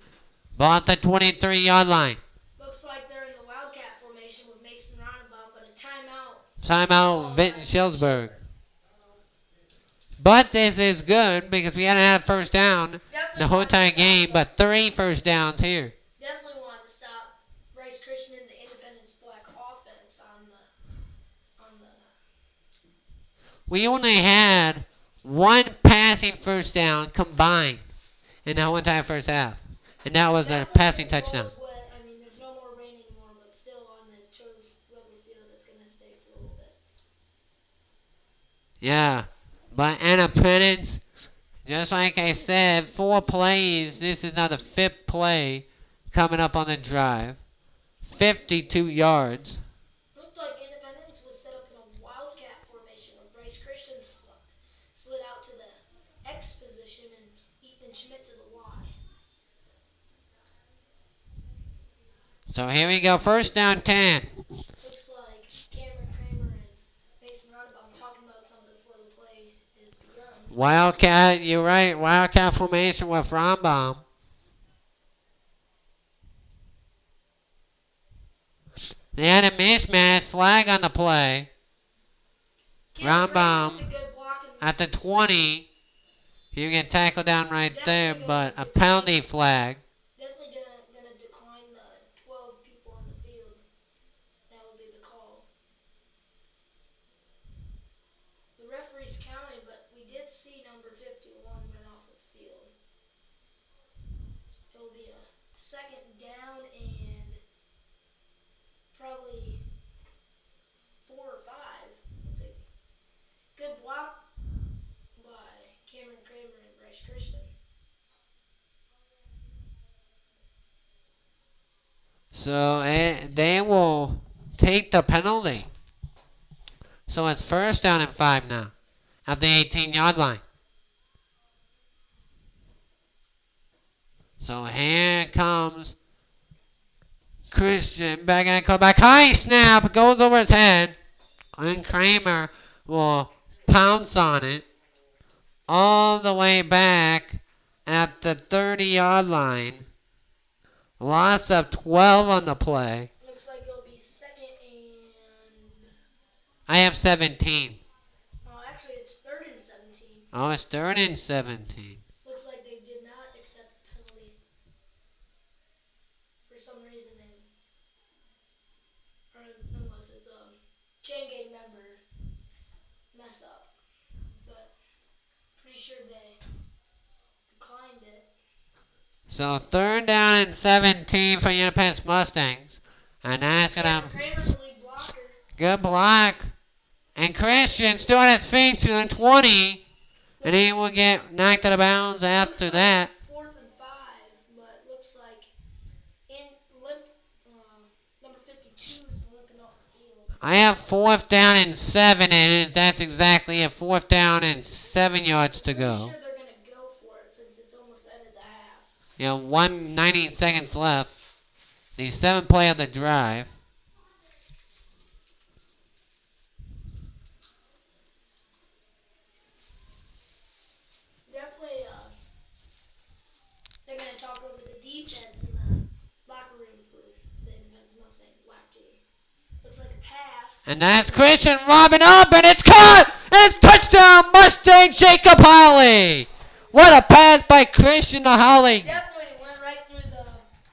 Ball at the 23-yard line. Looks like they're in the Wildcat formation with Mason Ronenbaum, but a timeout. Timeout, Vinton-Shellsburg. But this is good because we hadn't had a first down the whole entire game, but 3 first downs here. Definitely wanted to stop Bryce Christian in the Independence Black offense on the. We only had 1 passing first down combined in the whole entire first half. And that was a Definitely passing the ball's touchdown. wet. I mean, there's no more rain anymore, but still on the turf rubber field, it's gonna stay for a little bit. Yeah. But Independence, just like I said, 4 plays. This is now the 5th play coming up on the drive. 52 yards. Looked like Independence was set up in a Wildcat formation with Bryce Christian slid out to the X position and Ethan Schmidt to the Y. So here we go. First down 10. Looks like Cameron Kramer and Mason Ronenbaum talking about something before the play is begun. Wildcat, you're right. Wildcat formation with Ronbaum. They had a mismatch flag on the play. Cameron Kramer Ronbaum with a good block and at the 20. You get tackled down right there, but a penalty flag. definitely gonna second down and probably 4 or 5. Good block by Cameron Kramer and Bryce Christian. So they will take the penalty. So it's first down and 5 now at the 18-yard line. So here comes Christian back and come back. High snap goes over his head. And Kramer will pounce on it all the way back at the 30-yard line. Loss of 12 on the play. Looks like it'll be second and... I have 17. Oh, actually it's third and 17. Oh, it's third and 17. Looks like they did not accept the penalty. For some reason or unless it's a chain gang member messed up. But pretty sure they declined it. So third down and 17 for Independence Mustangs. And that's going to... Kramer's the lead blocker. Good block. And Christian still on his feet to the 20. And he will get knocked out of bounds after that. 4th and 5, but looks like number 52 is limping off the field. I have 4th down and 7, and that's exactly it. 4th down and 7 yards to go. I'm sure they're going to go for it since it's almost the end of the half. You know, 1:19 seconds left. The 7th play of the drive. Definitely, they're going to talk over the defense in the locker room for the Independence Mustang black team. Looks like a pass. And that's Christian lobbing up, and it's caught! And it's touchdown, Mustang Jacob Holly! What a pass by Christian to Holly. Definitely went right through the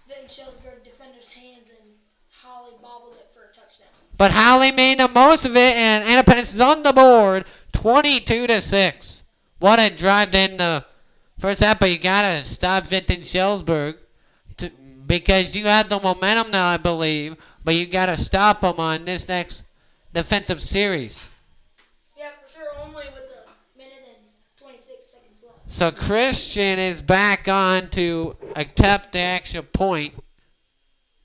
Vinton-Shellsburg defender's hands, and Holly bobbled it for a touchdown. But Holly made the most of it, and Independence is on the board, 22-6. What a drive in the first half, but you gotta stop Vinton-Shellsburg because you had the momentum now, I believe, but you gotta stop them on this next defensive series. Yeah, for sure, only with a minute and 26 seconds left. So Christian is back on to attempt the extra point,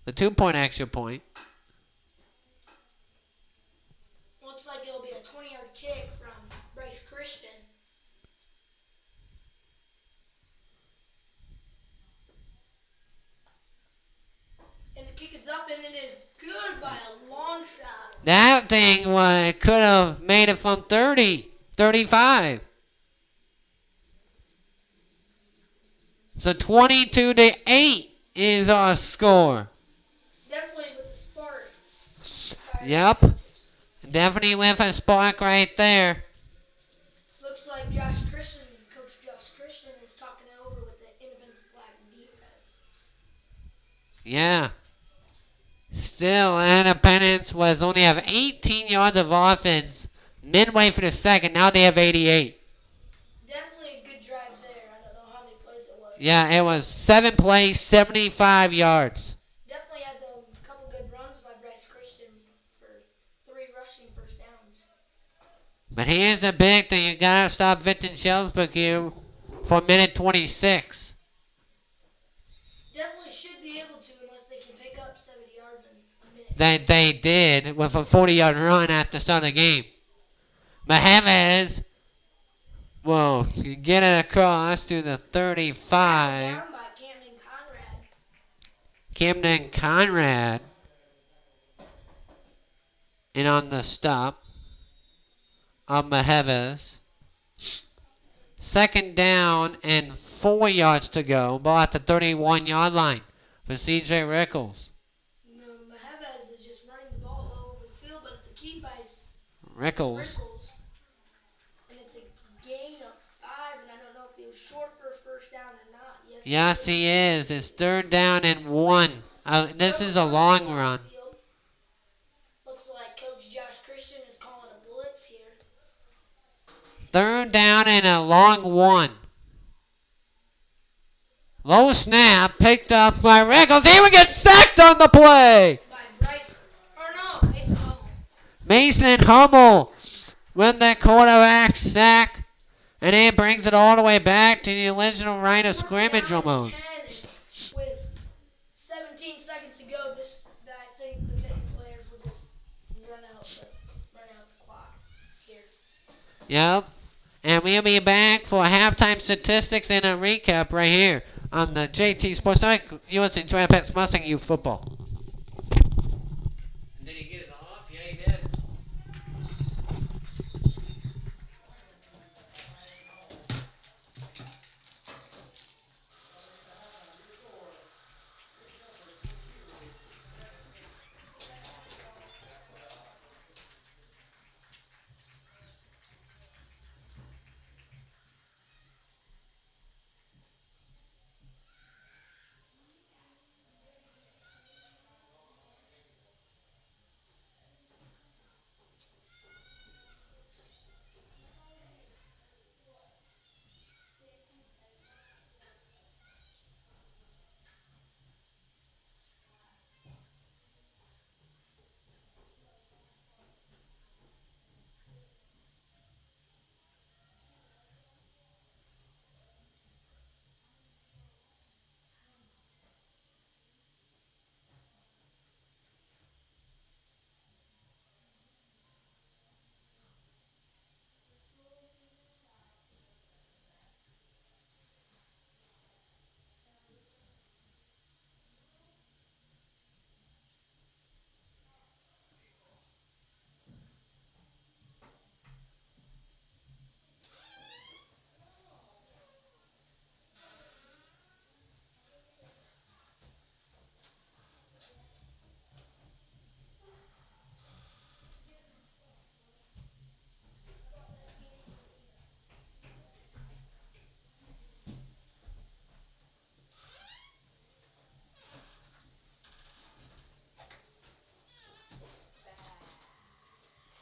the 2-point extra point. Looks like it'll be a 20-yard kick from Bryce Christian. And the kick is up, and it is good by a long shot. That thing could have made it from 30, 35. So 22-8 is our score. Definitely with the spark. Yep. Definitely with a spark right there. Looks like Coach Josh Christian is talking it over with the Independence Black defense. Yeah. Still, Independence was only have 18 yards of offense midway for the second. Now they have 88. Definitely a good drive there. I don't know how many plays it was. Yeah, it was 7 plays, 75 yards. Definitely had a couple good runs by Bryce Christian for 3 rushing first downs. But here's the big thing. You got to stop Vinton-Shellsburg here for minute 26. Definitely should be able to unless they can pick up 70 yards in a minute. They did with a 40-yard run at the start of the game. Mahemes will get it across to the 35. Down by Camden Conrad. Camden Conrad. And on the stop of Mahemes. Second down and 4 yards to go. Ball at the 31-yard line for C.J. Rickles. Mahemes is just running the ball all over the field, but it's a key by Rickles. And it's a gain of 5, and I don't know if he was short for a first down or not. Yes, he is. It's third down and 1. This is a long run. Looks like Coach Josh Christian is calling a blitz here. Third down and a long 1. Low snap picked up by Rickles. He would get sacked on the play. By Bryce. Or no, Mason Hummel. Mason Hummel with the quarterback sack. And he brings it all the way back to the original line of scrimmage Down almost. 10 with 17 seconds to go, I think the Vinton players will just run out the clock here. Yep. And we'll be back for halftime statistics and a recap right here on the JT Sports Network. You listen to Pets Mustang Youth Football. Did he get it off? Yeah, he did.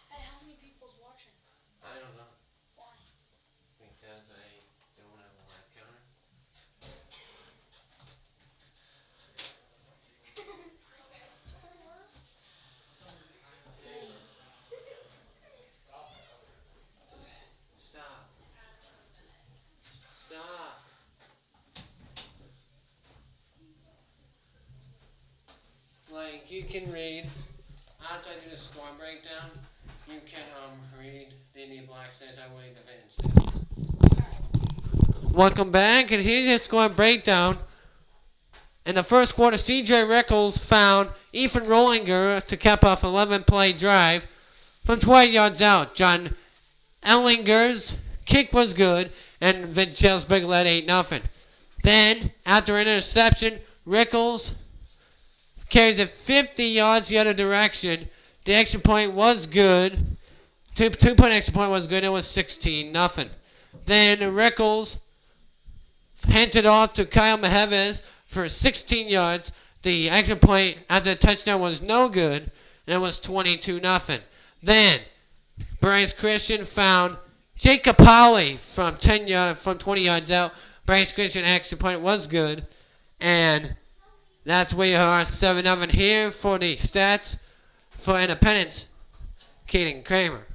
Hey, how many people's watching? I don't know. Why? Because I don't have a live counter. Stop. Stop. Like, you can read, after I do the score breakdown, you can read the Indee Black States, I will read the Vinton States. Welcome back, and here's your score breakdown. In the first quarter, C.J. Rickles found Ethan Rollinger to cap off 11-play drive from 20 yards out. John Ellinger's kick was good, and Vinton-Shellsburg led 8-0. Then, after an interception, Rickles carries it 50 yards the other direction. The extra point was good. Two-point extra point was good. It was 16-0. Then Rickles hands it off to Kyle Mejeves for 16 yards. The extra point after the touchdown was no good, and it was 22-0. Then Bryce Christian found Jacob Howley from 20 yards out. Bryce Christian extra point was good, and that's where you are 7-0 here for the stats for Independence. Kaden Kramer.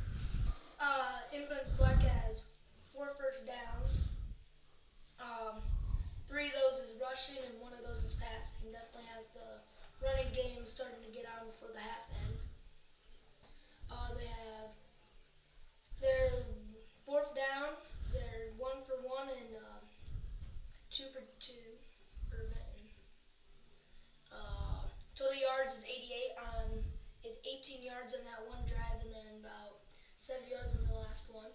Independence Black has 4 first downs. 3 of those is rushing and 1 of those is passing. Definitely has the running game starting to get on before the half end. They have their 4th down. They're 1 for 1 and 2 for 2 for Vinton. Total yards is 88 on 18 yards on that one drive, and then about 7 yards on the last one.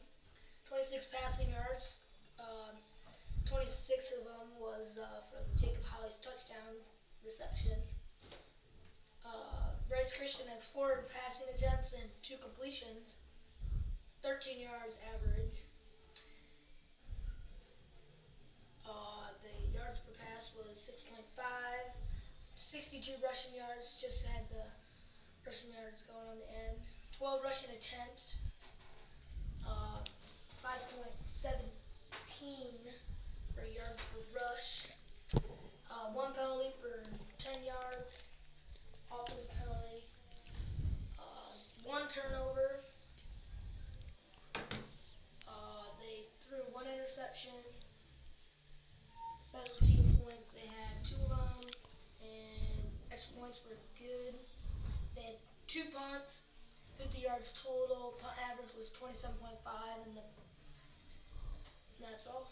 26 passing yards. 26 of them was from Jacob Howley's touchdown reception. Bryce Christian has 4 passing attempts and 2 completions. 13 yards average. The yards per pass was 6.5. 62 rushing yards, just had the rushing yards going on the end. 12 rushing attempts. 5.17 for yards per rush. turnover. They threw one interception. Special team points, they had 2 of them, and extra points were good. They had 2 punts, 50 yards total. Punt average was 27.5, and that's all.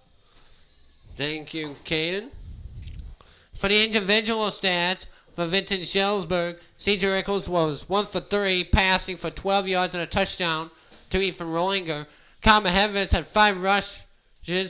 Thank you, Caden. For the individual stats for Vinton-Shellsburg, C.J. Rickles was 1 for 3, passing for 12 yards and a touchdown to Ethan Rollinger. Kyle Hevis had 5 rushes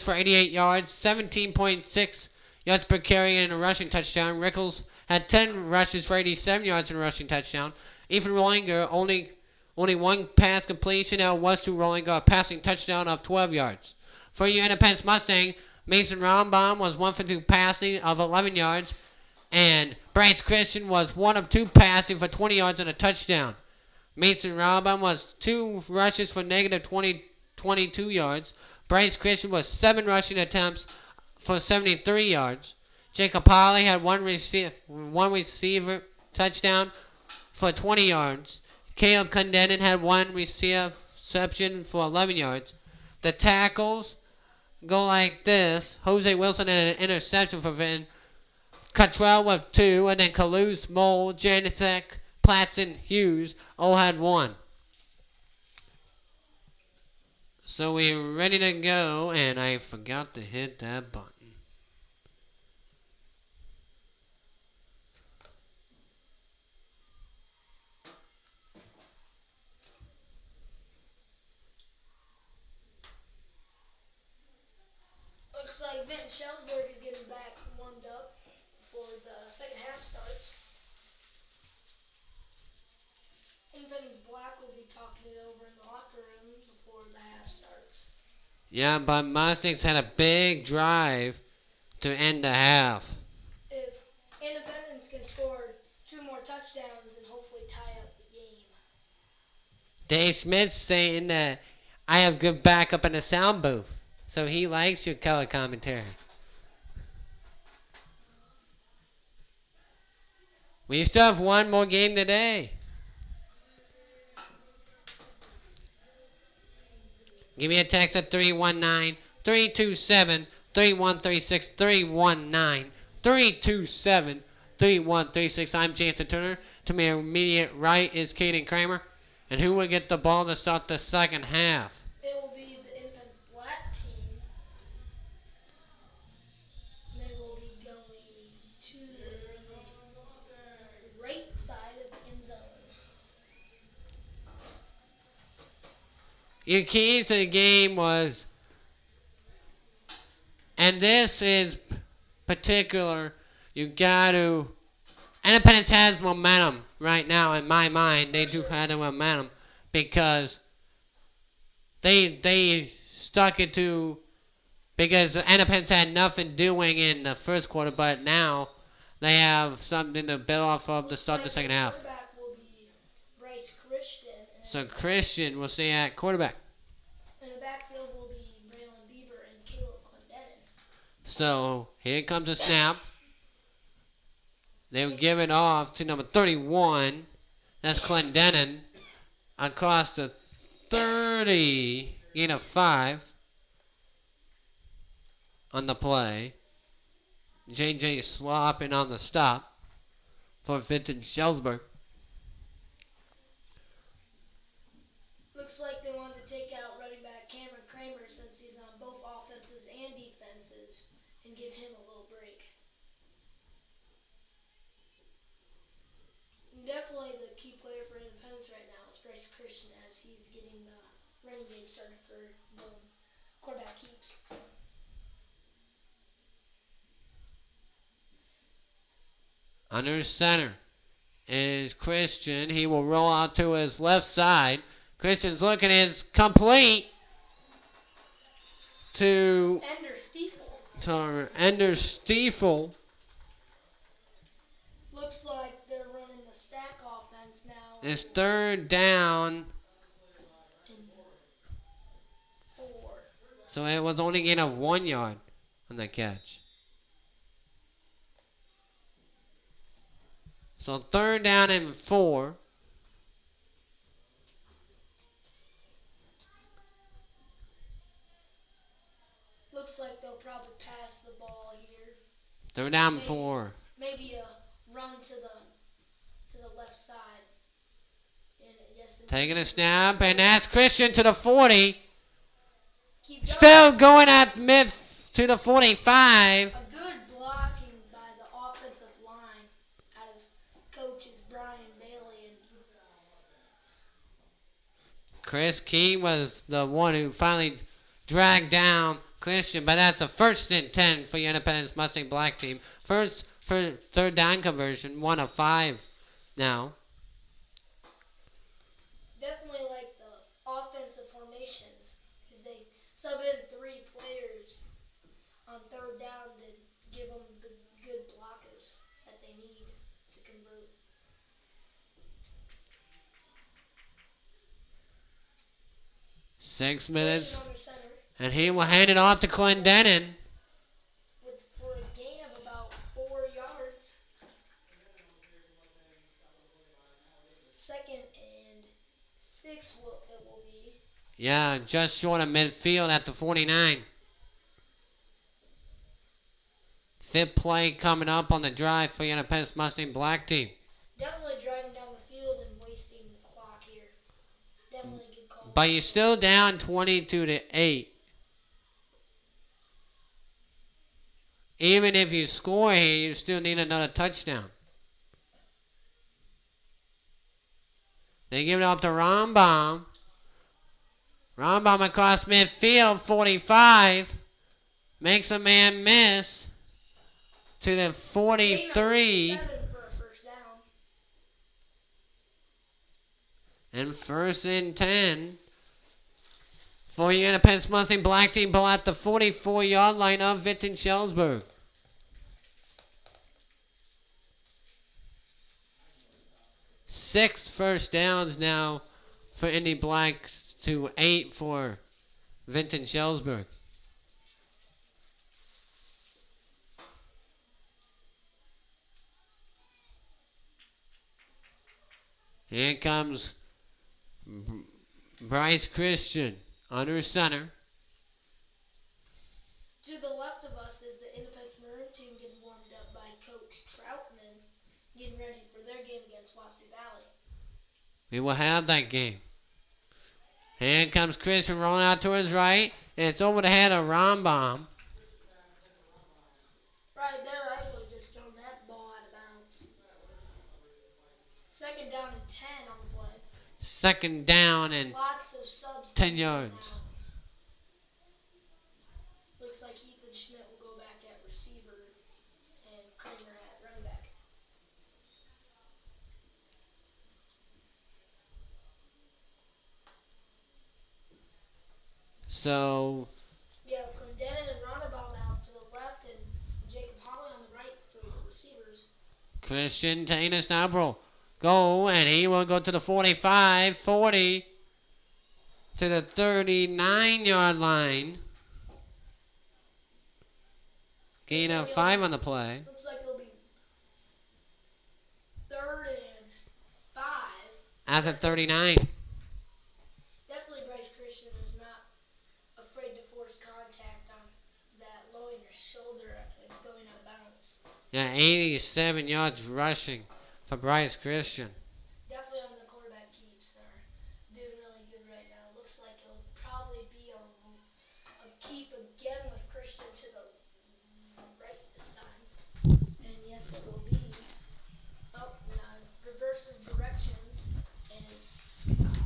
for 88 yards, 17.6 yards per carry and a rushing touchdown. Rickles had 10 rushes for 87 yards and a rushing touchdown. Ethan Rollinger only 1 pass completion, and was to Rollinger, a passing touchdown of 12 yards. For your Independence Mustang, Mason Rombaum was 1 for 2 passing of 11 yards, and Bryce Christian was 1 of 2 passing for 20 yards and a touchdown. Mason Rombaum was 2 rushes for negative 22 yards. Bryce Christian was 7 rushing attempts for 73 yards. Jacob Polly had one receiver touchdown for 20 yards. Caleb Clendenin had 1 reception for 11 yards. The tackles go like this. Jose Wilson had an interception for Vinton. Cottrell with 2, and then Kaluz, Mole, Janicek, Platson, Hughes all had 1. So we're ready to go, and I forgot to hit that button. Looks like Vinton-Shellsburg is getting back warmed up before the second half starts. Independence Black will be talking it over in the locker room before the half starts. Yeah, but Mustangs had a big drive to end the half. If Independence can score 2 more touchdowns and hopefully tie up the game. Dave Smith's saying that I have good backup in the sound booth, so he likes your color commentary. We still have 1 more game today. Give me a text at 319-327-3136, 319-327-3136. I'm Jansen Turner. To my immediate right is Caden Kramer. And who will get the ball to start the second half? It will be the Independence Black team. They will be going to the right side of the end zone. Your keys to the game was, and this is particular, you got to, Independence has momentum right now in my mind. They do have the momentum because they stuck it to, because Independence had nothing doing in the first quarter, but now they have something to build off of to start the second half. Quarterback will be Bryce Christian. So Christian will stay at quarterback. In the backfield will be Braylon Bieber and Caleb Clendenin. So here comes the snap. They will give it off to number 31. That's Clendenin across the 30. Gain of 5 on the play. JJ slopping on the stop for Vinton-Shellsburg. Looks like they want to take out running back Cameron Kramer since he's on both offenses and defenses and give him a little break. Definitely the key player for Independence right now is Bryce Christian as he's getting the running game started for the quarterback keeps. Under center is Christian. He will roll out to his left side. Christian's looking, it's complete to Ender Stiefel. Looks like they're running the stack offense now. It's 3rd down. And 4. So it was only a gain of 1 yard on the catch. So 3rd down and 4. looks like they'll probably pass the ball here. They're down 4. Maybe a run to the left side. And yes, Taking a snap, and that's Christian to the 40. keep going. Still going at mid to the 45. A good blocking by the offensive line out of coaches Brian Bailey and Chris Key was the one who finally dragged down Christian, but that's a 1st and 10 for the Independence Mustang Black team. First for third down conversion, 1 of 5 now. definitely like the offensive formations because they sub in 3 players on third down to give them the good blockers that they need to convert. 6 minutes, Christian under center and he will hand it off to Clendenin. for a gain of about 4 yards. 2nd and 6 it will be. Yeah, just short of midfield at the 49. 5th play coming up on the drive for the Independence Mustang Black team. Definitely driving down the field and wasting the clock here. Definitely a good call. But you're still down 22-8. Even if you score here, you still need another touchdown. They give it up to Rombaum. Rombaum across midfield, 45. Makes a man miss to the 43. 7 for a first down. And 1st and 10 for the Independence Mustang Black team, ball at the 44-yard line of Vinton-Shellsburg. Six first downs now for Indee Black to 8 for Vinton-Shellsburg. Here comes Bryce Christian under center. To the left of us is the Independence Maroon team getting warmed up by Coach Troutman, getting ready for their game against Wapsie Valley. We will have that game. Here comes Christian rolling out to his right, and it's over the head of Rombaum. Right there, I would have just thrown that ball out of bounds. 2nd down and 10 on the play. 2nd down and Lots of subs. 10 coming in yards. now. Looks like Ethan Schmidt will go back at receiver and Kramer at running back. So Yeah, Clendenin and Roundabout out to the left and Jacob Holly on the right for the receivers. Christian taking a snap roll. Go, and he will go to the 45, 40, to the 39-yard line. Gain of 5 on the play. Looks like it'll be 3rd and 5. At the 39. Definitely Bryce Christian is not afraid to force contact on that low in your shoulder and going out of bounds. Yeah, 87 yards rushing for Bryce Christian. Definitely on the quarterback keeps are doing really good right now. Looks like it'll probably be a keep again with Christian to the right this time. And yes, it will be. Oh, now reverses directions and is stopped.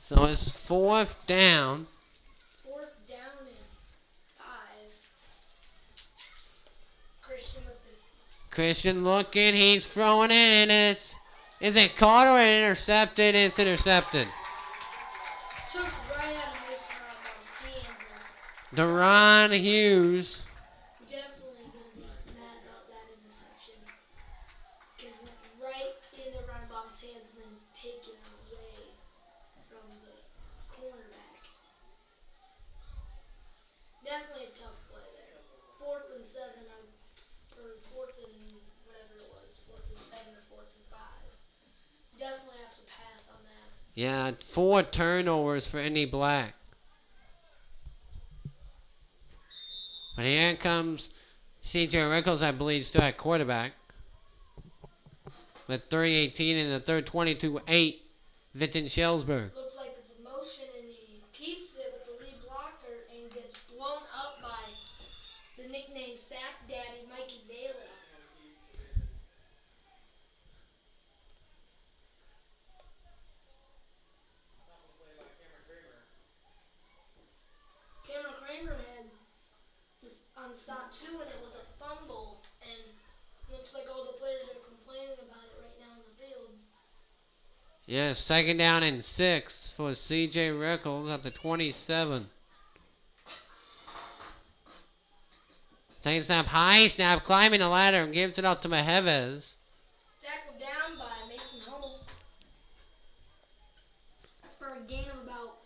So it's 4th down. 4th down and 5. Christian with the Christian looking, he's throwing it, and is it caught or intercepted? It's intercepted. took right out of Mason Rombaugh's hands and Deron Hughes. definitely going to be mad about that interception. his hands and then taken away from the cornerback. Definitely a tough play there. 4th and 7, or 4th and whatever it was, 4th and 7 or 4th and 5. Definitely have to pass on that. Yeah, 4 turnovers for Indee Black. But here comes C.J. Rickles, I believe, still at quarterback. With 3:18 in the third, 22-8, Vinton-Shellsburg. Looks like it's a motion, and he keeps it with the lead blocker and gets blown up by the nickname Sack Daddy, Mikey Bailey. Cameron Kramer had this on the stop too, and it was a fumble, and looks like all the players are complaining about it right now in the field. Yeah, 2nd down and 6 for C.J. Rickles at the 27. Takes snap, high snap, climbing the ladder and gives it up to Mejeves. Tackled down by Mason Hummel for a gain of about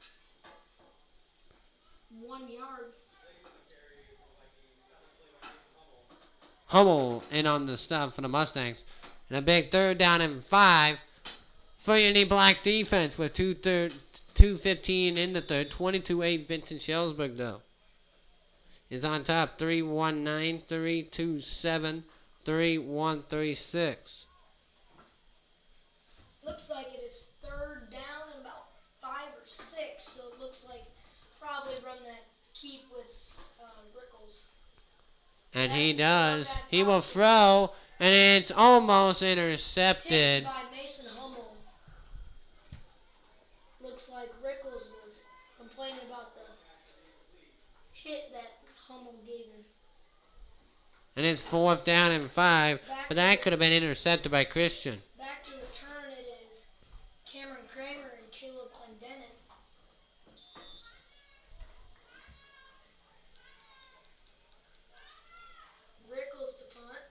1 yard. Hummel in on the stop for the Mustangs. And a big 3rd down and 5 for Indee Black defense with 2:15 in the third. 22-8 Vinton-Shellsburg though. Is on top 3-1-9, 3-2-7, 3-1-3-6. Looks like it is 3rd down and about 5 or 6, so it looks like probably run that keep with Rickles. And he does. He will throw, and it's almost intercepted. Tipped by Mason Hummel. Looks like Rickles was complaining about the hit that Hummel gave him. And it's 4th down and 5, but that could have been intercepted by Christian. Back to return, it is Cameron Kramer and Caleb Clendenin. Rickles to punt.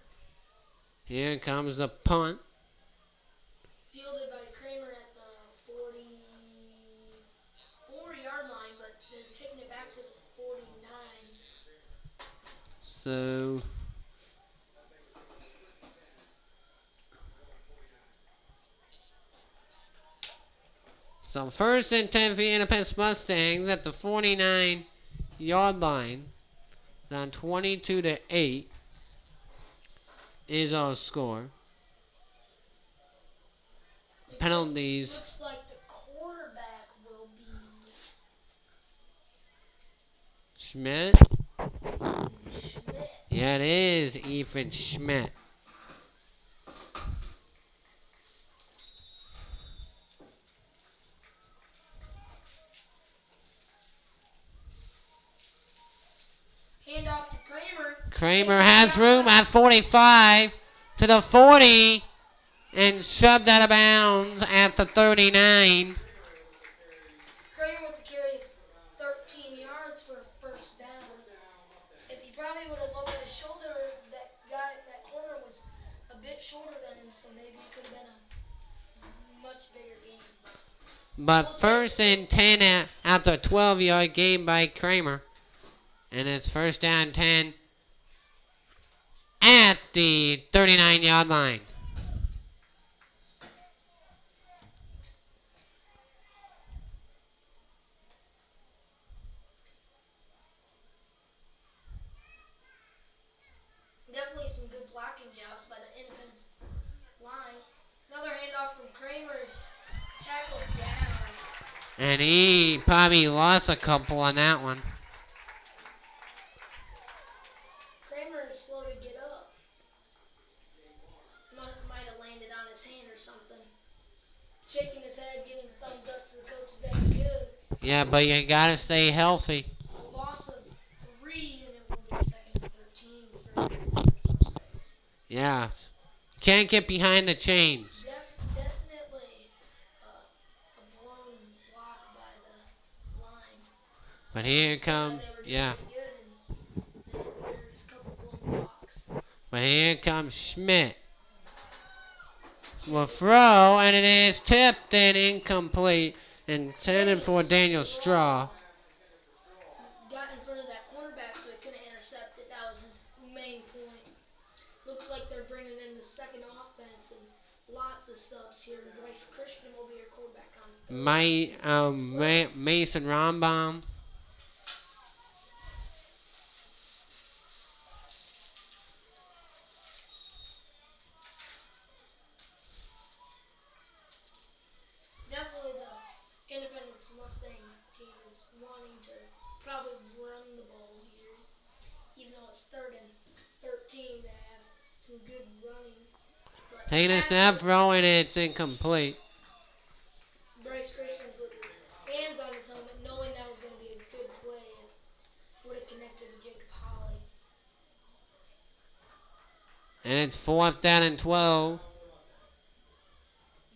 Here comes the punt. Fielded by Kramer at the 44-yard line, but they're taking it back to the 49. So first and 10 for Independence Mustangs at the 49-yard line. Down 22-8 is our score. Penalties. Looks like the quarterback will be Schmidt. Schmidt. Yeah, it is Ethan Schmidt. Handoff to Kramer. Kramer has room at 45 to the 40 and shoved out of bounds at the 39. Kramer with the carry of 13 yards for a 1st down. If he probably would have lowered his shoulder, that corner was a bit shorter than him, so maybe it could have been a much bigger game. But 1st and 10 at the 12-yard gain by Kramer. And it's 1st down 10 at the 39-yard line. Definitely some good blocking jobs by the Independence line. Another handoff from Kramer is tackled down. And he probably lost a couple on that one. Kramer is slow to get up. Might have landed on his hand or something. Shaking his head, giving a thumbs up to the coaches that he's good. Yeah, but you gotta stay healthy. A loss of 3, and it will be 2nd and 13 for the Mustangs. Yeah. Can't get behind the chains. Definitely a blown block by the line. But here Said comes, they were doing yeah. pretty good, and there's a couple blown blocks. But here comes Schmidt. will throw, and it is tipped and incomplete. Intended for Daniel Straw. Got in front of that cornerback so he couldn't intercept it. That was his main point. Looks like they're bringing in the second offense and lots of subs here. Bryce Christian will be your quarterback on. Mason Rombaum. Definitely the Independence Mustang team is wanting to probably run the ball here. Even though it's 3rd and 13, they have some good running. But Taking a snap, throwing it, it's incomplete. Bryce Christian's with his hands on his helmet, knowing that was going to be a good play if would have connected to Jacob Holly. And it's 4th down and 12.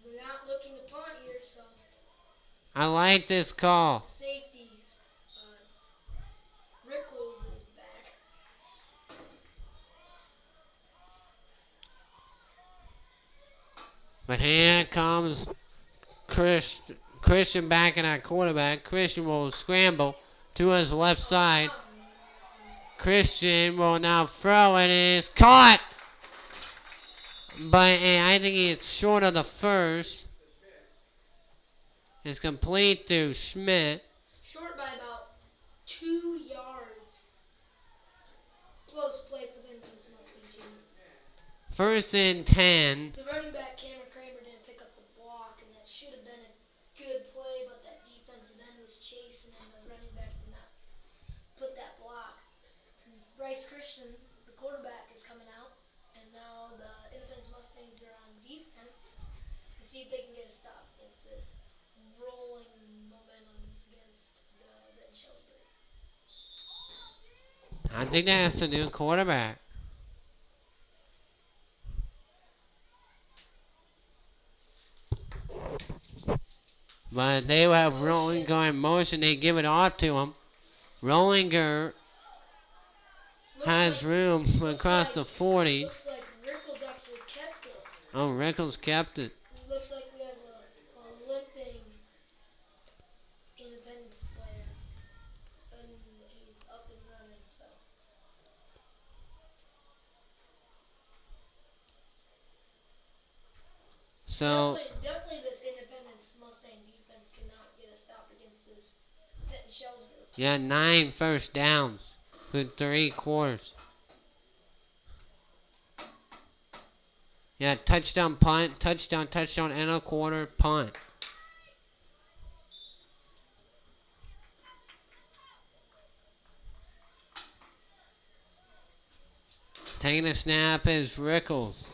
They're not looking to punt here, so I like this call. safeties. Rickles is back. But here comes Christian back in our quarterback. Christian will scramble to his left side. Christian will now throw. It is caught. But I think it's short of the first. It's complete to Schmidt. Short by about 2 yards. Close play for the Independence Mustang team. 1st and 10. The running back, Cameron Kramer, didn't pick up the block, and that should have been a good play, but that defensive end was chasing, and the running back did not put that block. Bryce Christian, the quarterback, is coming out, and now the Independence Mustangs are on defense and see if they can get a stop against this rolling momentum against the Vinton-Shellsburg. I think that's the new quarterback. But they will have Rollinger in motion. They give it off to him. Rollinger has room across the 40. Looks like Rickles actually kept it. Oh, Rickles kept it. Looks like we have a limping Independence player. And he's up and running, so. So Definitely this Independence Mustang defense cannot get a stop against this Vinton-Shellsburg. yeah, 9 first downs for 3 quarters. Yeah, touchdown, punt, touchdown, and a quarter, punt. Taking a snap is Rickles.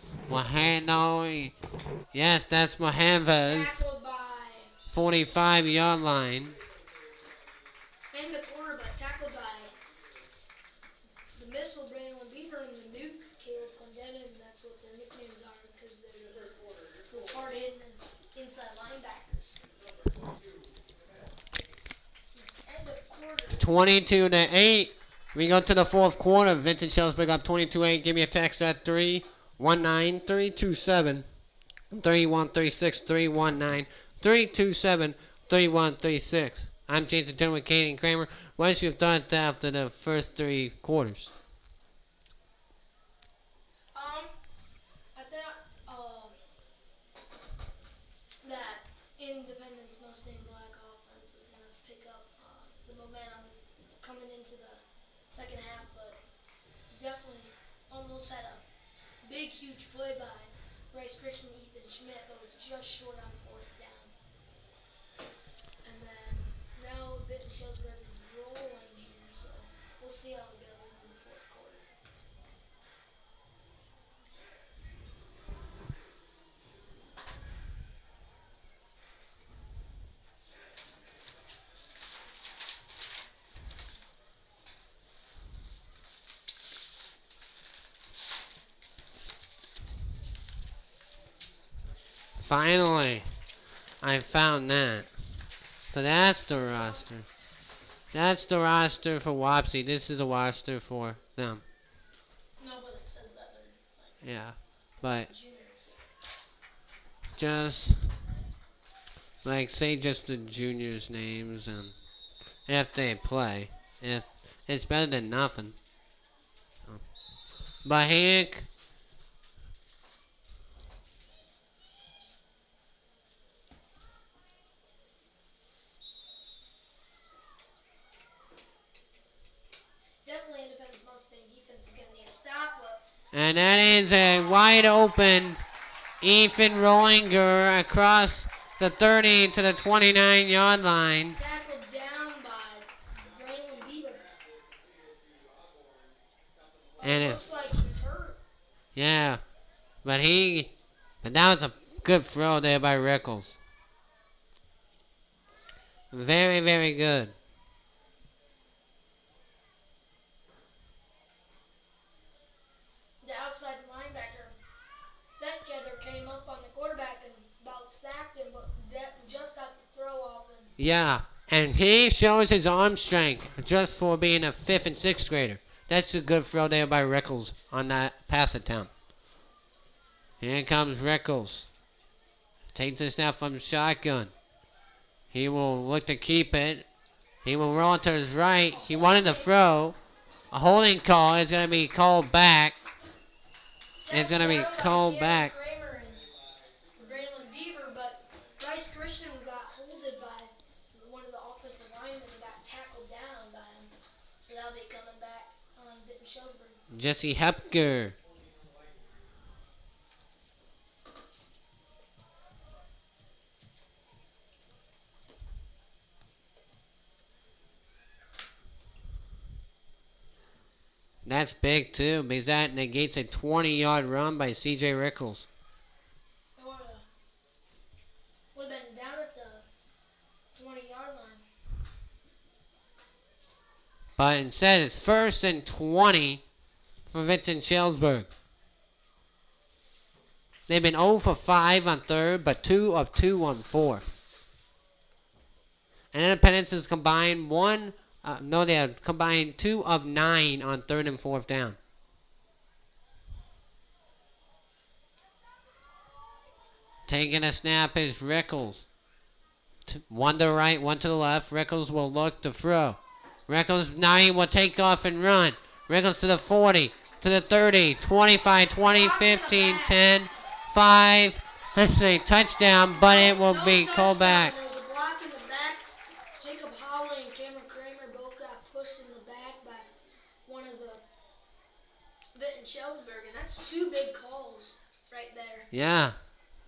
Yes, that's Mohanvez. Tackled by 45-yard line. and the quarterback, tackled by the missile Braylon Beaver and the nuke Caleb Clendenin, and that's what their nicknames are because they're those hard-hitting inside linebackers. It's end of quarter. 22-8. We go to the 4th quarter. Vinton-Shellsburg up 22-8. Give me a text at 319-327-3136. 319-327-3136. I'm Jason Turner with Katie and Kramer. What did you have thought after the first 3 quarters? I thought that Independence Mustang Black offense was going to pick up the momentum coming into the second half, but definitely almost had a big, huge play by Bryce Christian, Ethan Schmidt, but was just short on 4th down. And then now Vinton-Shellsburg is rolling here, so we'll see how it goes in the 4th quarter. Finally, I found that. So that's the roster. That's the roster for Wapsie. This is the roster for them. No, but it says that they're like Yeah, but juniors. just like say just the juniors' names and if they play. If it's better than nothing. But Hank, Definitely Independence Mustang defense is going to need a stop, but and that is a wide open Ethan Rollinger across the 30 to the 29-yard line. tackled down by Braylon Bieber. And It it's, looks like he's hurt. yeah, but that was a good throw there by Rickles. Very, very good. The outside linebacker, Beckether, came up on the quarterback and about sacked him, but just got the throw off him. Yeah, and he shows his arm strength just for being a 5th and 6th grader. That's a good throw there by Rickles on that pass attempt. Here comes Rickles. Takes the snap from shotgun. He will look to keep it. He will roll to his right. He wanted to throw. A holding call is going to be called back. It's going to be called back. Kramer and Braylon Bieber, but Bryce Christian got holded by one of the offensive linemen and got tackled down by him. So that'll be coming back on Vinton-Shellsburg. Jesse Hepker. That's big too, because that negates a 20-yard run by C.J. Rickles. Would have been down at the 20-yard line. But instead, it's 1st and 20 for Vinton-Shellsburg. They've been 0 for 5 on 3rd, but 2 of 2 on 4th. And Independence has combined they have combined 2 of 9 on 3rd and 4th down. Taking a snap is Rickles. One to the right, one to the left. Rickles will look to throw. Rickles now he will take off and run. Rickles to the 40, to the 30, 25, 20, 15, 10, 5. That's a touchdown, but it will be called back. There was a block in the back. Jacob Howley and Cameron Kramer both got pushed in the back by one of the Vinton-Shellsburg, and that's 2 big calls right there. Yeah.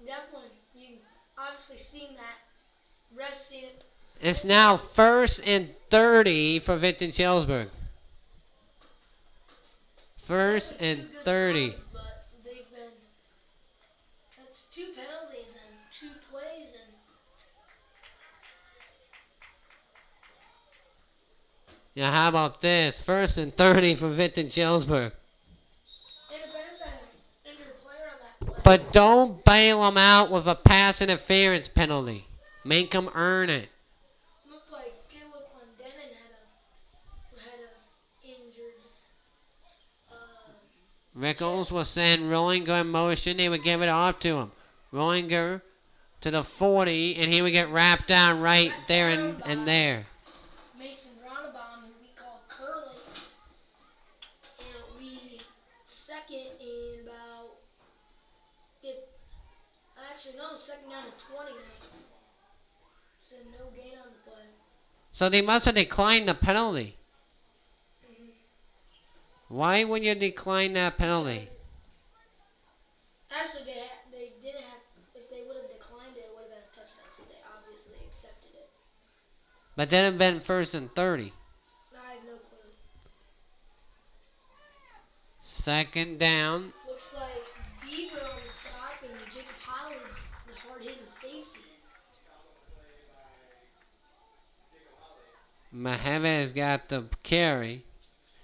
Definitely. You obviously seen that. Ref seen it. It's now 1st and 30 for Vinton-Shellsburg. 1st and 30. Runs, but they've been, that's 2 penalties and 2 plays, and Yeah, how about this? 1st and 30 for Vinton-Shellsburg. Independence had an injured player on that play. But don't bail them out with a pass interference penalty. Make them earn it. Looked like Caleb Clendenin had a injured. Rickles will send Rollinger in motion. They would give it off to him. Rollinger to the 40, and he would get wrapped down right there and there. Mason Ronnebaum, who we call Curly, and it'll be 2nd and about. Actually, no, 2nd down to 20 now. So no gain on the play. So they must have declined the penalty. Why would you decline that penalty? Actually, they didn't have. If they would have declined it, it would have been a touchdown. So they obviously accepted it. But then it would have been 1st and 30. I have no clue. 2nd down. Looks like Bieber on the stop and Jacob Holland's the hard-hitting safety. Maheva's got the carry.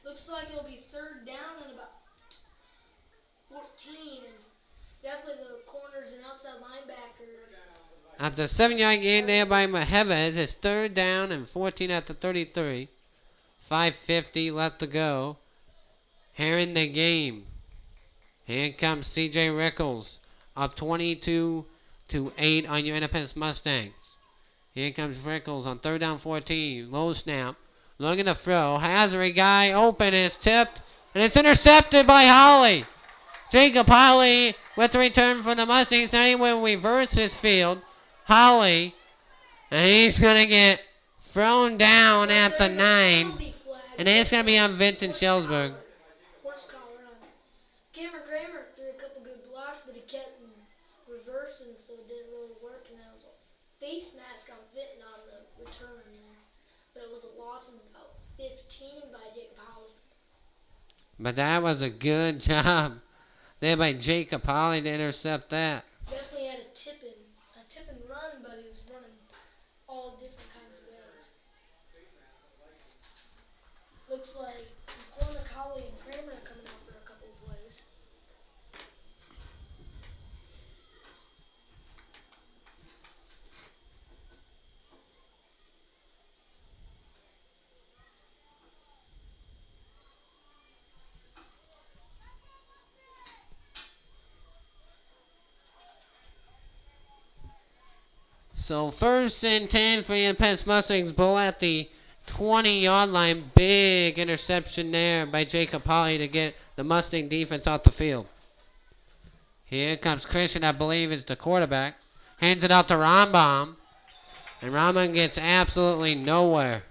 Looks like it'll be 3rd down and about 14, and definitely the corners and outside linebackers. After a 7-yard gain there by Maheves, it's 3rd down and 14 at the 33. 5:50 left to go. Here in the game. Here comes C.J. Rickles. Up 22 to 8 on your Independence Mustangs. Here comes Rickles on 3rd down 14. Low snap. Looking to throw. Has a guy open. It's tipped. And it's intercepted by Holly. Jacob Holly with the return from the Mustangs. Now he will reverse his field. Holly. And he's going to get thrown down at the 9. And it's going to be on Vinton-Shellsburg. Horse collar on Cameron Kramer threw a couple good blocks, but he kept reversing, so it didn't really work. And that was a face mask on Vinton on the return there. But it was a loss of about 15 by Jacob Holly. But that was a good job there by Jacob Holly to intercept that. Definitely had a tip and run, but he was running all different kinds of ways. Looks like McCormick, Holly, and Kramer are coming out for a couple of plays. So 1st and 10 for the Independence Mustangs. Ball at the 20-yard line. Big interception there by Jacob Holly to get the Mustang defense off the field. Here comes Christian, I believe is the quarterback. Hands it out to Rambam. And Rambam gets absolutely nowhere.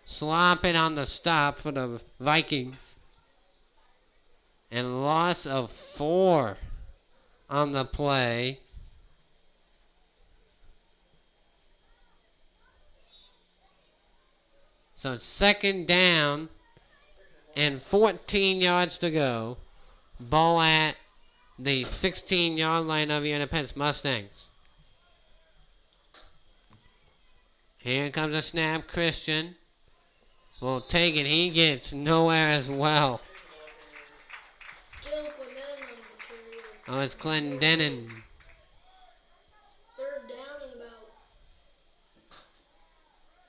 Slopping on the stop for the Vikings. And loss of 4 on the play. So it's 2nd down and 14 yards to go. Ball at the 16-yard line of your Independence Mustangs. Here comes a snap. Christian will take it. He gets nowhere as well. Oh, it's Clendenin. 3rd down and about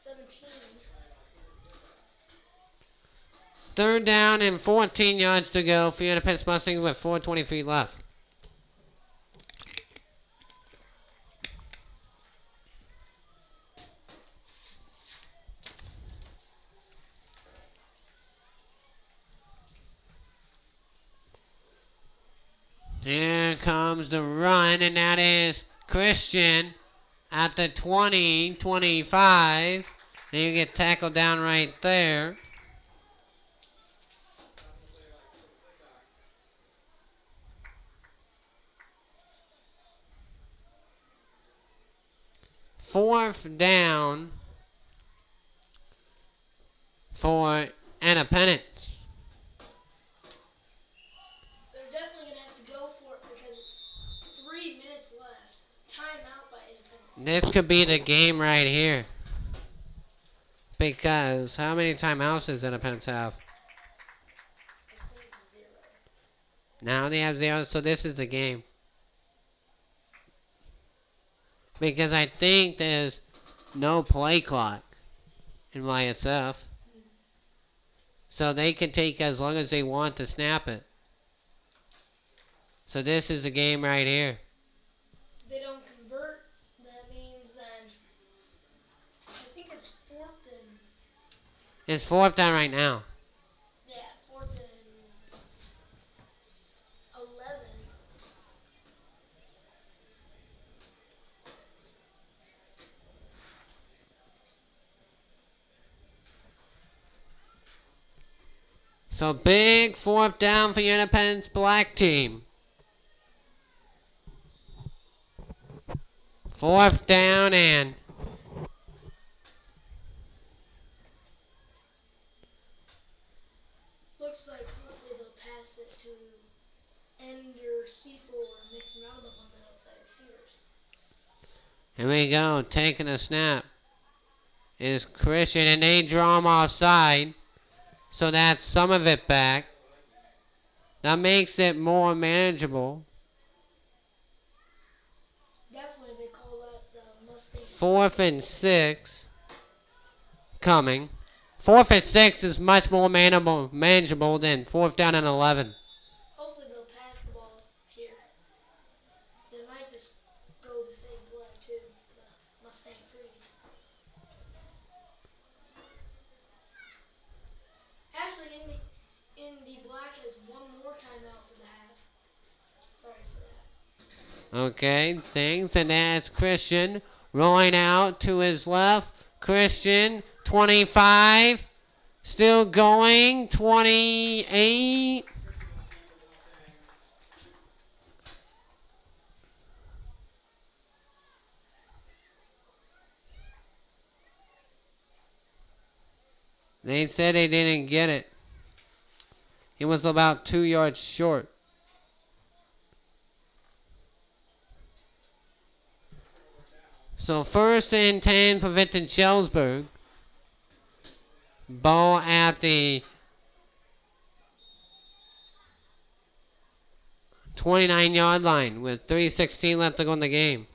17. 3rd down and 14 yards to go for your Independence Mustangs with 4:20 feet left. Here comes the run, and that is Christian at the 20, 25. And you get tackled down right there. Fourth down for Independence. They're definitely going to have to go for it because it's 3 minutes left. Timeout by Independence. This could be the game right here. Because how many timeouts does Independence have? I think 0. Now they have 0, so this is the game. Because I think there's no play clock in YSF. So they can take as long as they want to snap it. So this is the game right here. If they don't convert, that means then I think it's 4th and It's 4th down right now. yeah, 4th and 11. So big 4th down for your Independence Black team. 4th down and Looks like hopefully they'll pass it to Ender, Stiefel, or Mason Roundabout on the outside receivers. here we go. Taking a snap is Christian, and they draw him offside. So that's some of it back. That makes it more manageable. Definitely they call that the Mustang. 4th and 6 coming. 4th and 6 is much more manageable than 4th down and 11. Hopefully they'll pass the ball here. might just go the same play too. The Mustang freeze. Actually, Indee Black has one more timeout for the half. Sorry for that. Okay, thanks. And that's Christian rolling out to his left. Christian, 25. Still going, 28. They said they didn't get it. He was about 2 yards short. So 1st and 10 for Vinton-Shellsburg. Ball at the 29-yard line with 3:16 left to go in the game.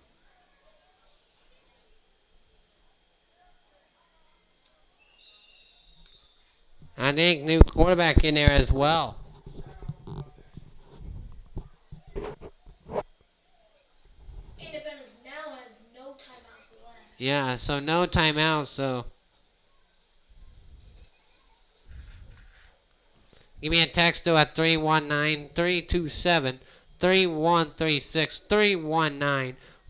I think new quarterback in there as well. Independence now has no timeouts left. Yeah, so no timeouts, so give me a text though at 319-327-3136.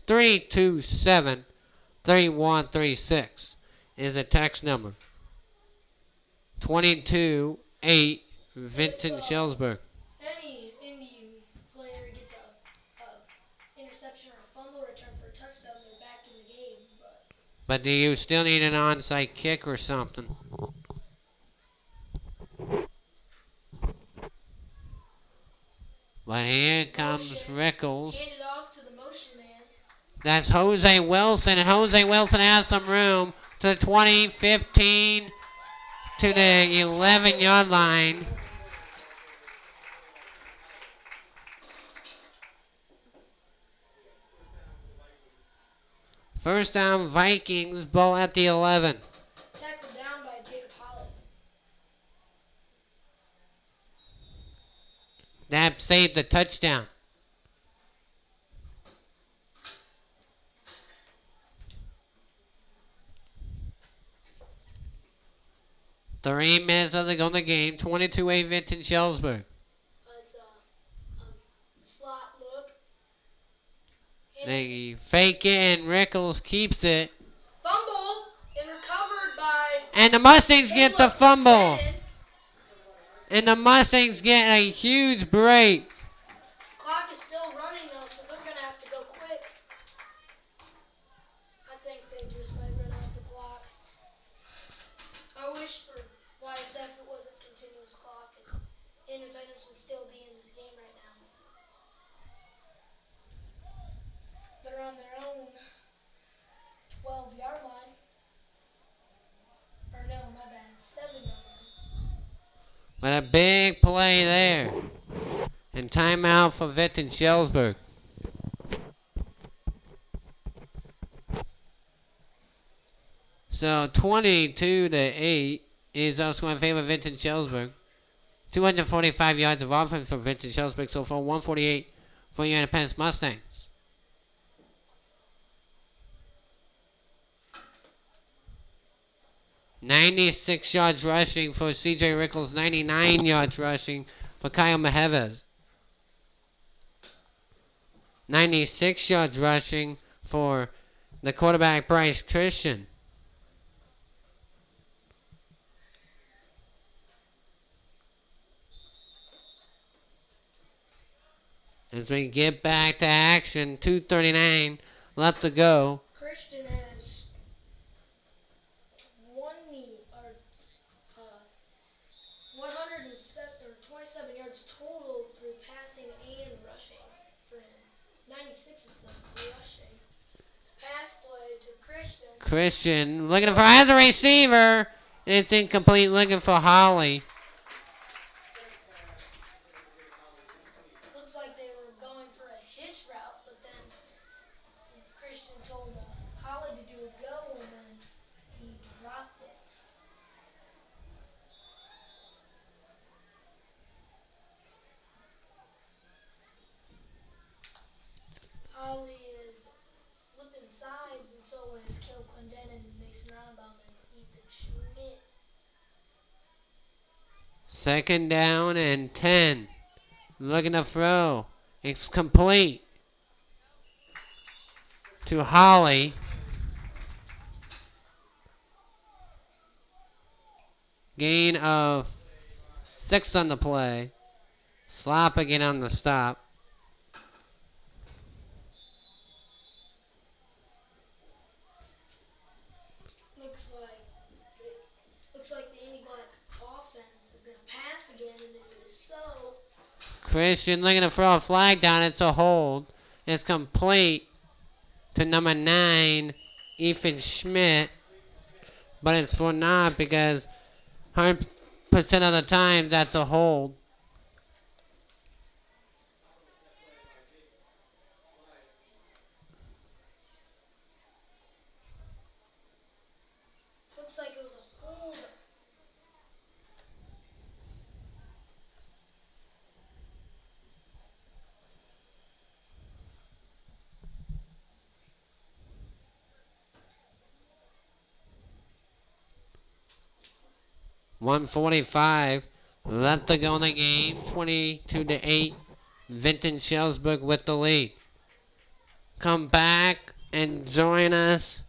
319-327-3136 is the text number. 22-8 Vinton-Shellsburg. Any Indie player gets a interception or a fumble return for a touchdown, they're back in the game. But do you still need an onside kick or something? But here comes Rickles. Hand it off to the motion man. That's Jose Wilson, and Jose Wilson has some room to the 20, 15, to the 11-yard line. First down, Vikings, ball at the 11. Tackled down by Jacob Holly. That saved the touchdown. Three minutes of the go in the game. 22-8 Vinton-Shellsburg. It's a slot look. They fake it and Rickles keeps it. Fumble and recovered by. And the Mustangs get the Caleb fumble. Brennan. And the Mustangs get a huge break. Clock is still running though, so they're gonna have to go quick. I think they just might run out the clock. I wish for YSF it wasn't continuous clock and Independence would still be in this game right now. They're on their own 12-yard line. Or no, my bad, 7-yard line. But a big play there. And timeout for Vinton-Shellsburg. So 22-8 is also in favor of Vinton-Shellsburg. 245 yards of offense for Vinton-Shellsburg so far, 148 for your Independence Mustangs. $96 yards rushing for C.J. Rickles, 99 yards rushing for Kyle Mejeves. 96 yards rushing for the quarterback Bryce Christian. As we get back to action, 2:39 left to go. Christian has 127 yards total through passing and rushing for him. 96 of them through rushing. It's a pass play to Christian. Christian looking for as a receiver. It's incomplete, looking for Holly. Looks like they were going for a hitch route, but then Christian told Holly to do a go, and then he dropped it. Holly sides, and so was Caleb Clendenin, Mason Ronbaum, and Ethan Schmidt. 2nd down and 10. Looking to throw. It's complete to Holly. Gain of 6 on the play. Slop again on the stop. Looks like the Indee Black offense is going to pass again, and it is so. Christian looking to throw a flag down. It's a hold. It's complete to number 9, Ethan Schmidt. But it's for not because 100% of the time that's a hold. Looks like it was a hold. .145 left to go in the game. 22-8. Vinton-Shellsburg with the lead. Come back and join us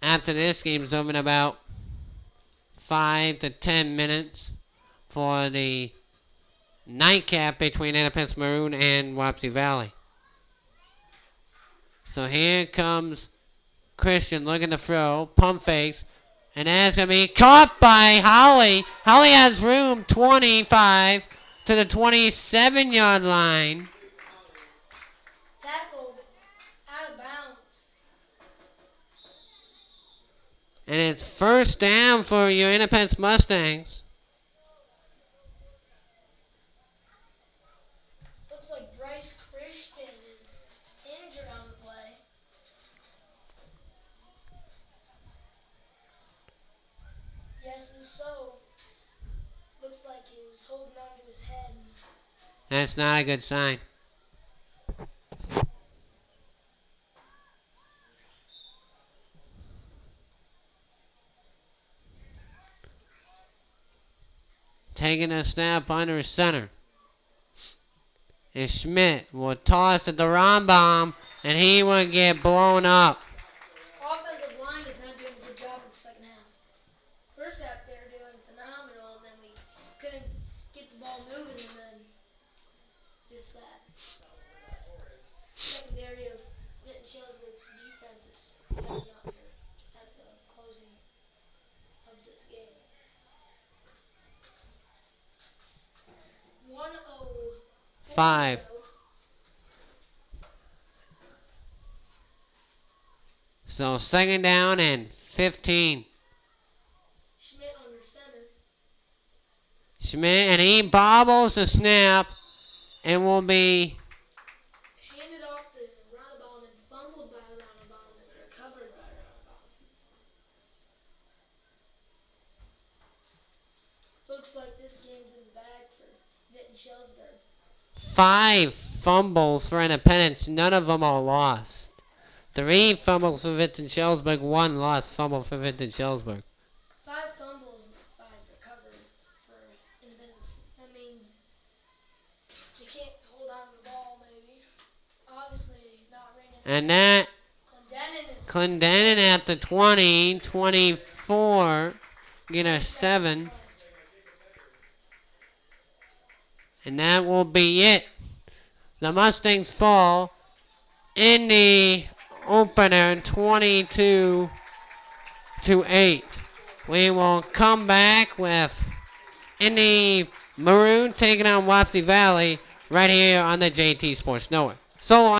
after this game's over in about 5 to 10 minutes for the nightcap between Independence Maroon and Wapsie Valley. So here comes Christian looking to throw. Pump fakes. And that's going to be caught by Holly. Holly has room 25 to the 27-yard line. Tackled out of bounds. And it's 1st down for your Independence Mustangs. Looks like Bryce Christian is injured on the play. Yes, and so. Looks like he was holding on to his head. That's not a good sign. Taking a snap under center. And Schmidt will toss at the Ronbaum, and he will get blown up. Offensive line is not doing a good job in the second half. First half they were doing phenomenal, and then we couldn't get the ball moving, and then just that secondary of Vinton-Shellsburg's defense is stepping up here at the closing of this game. 5. So 2nd down and 15. Schmidt under center. Schmidt, and he bobbles the snap and will be Handed off to Ronbaum and fumbled by Ronbaum and recovered by Ronbaum. Looks like this game's in the bag for Vinton-Shellsburg. 5 fumbles for Independence. None of them are lost. 3 fumbles for Vinton-Shellsburg. 1 lost fumble for Vinton-Shellsburg. 5 fumbles, 5 recovered for Independence. That means they can't hold on to the ball, maybe. It's obviously not raining. And that Clendenin is Clendenin at the 20, 24, get a 7. And that will be it. The Mustangs fall in the opener 22-8. We will come back with Indee Maroon taking on Wapsie Valley right here on the JT Sports Network. So long.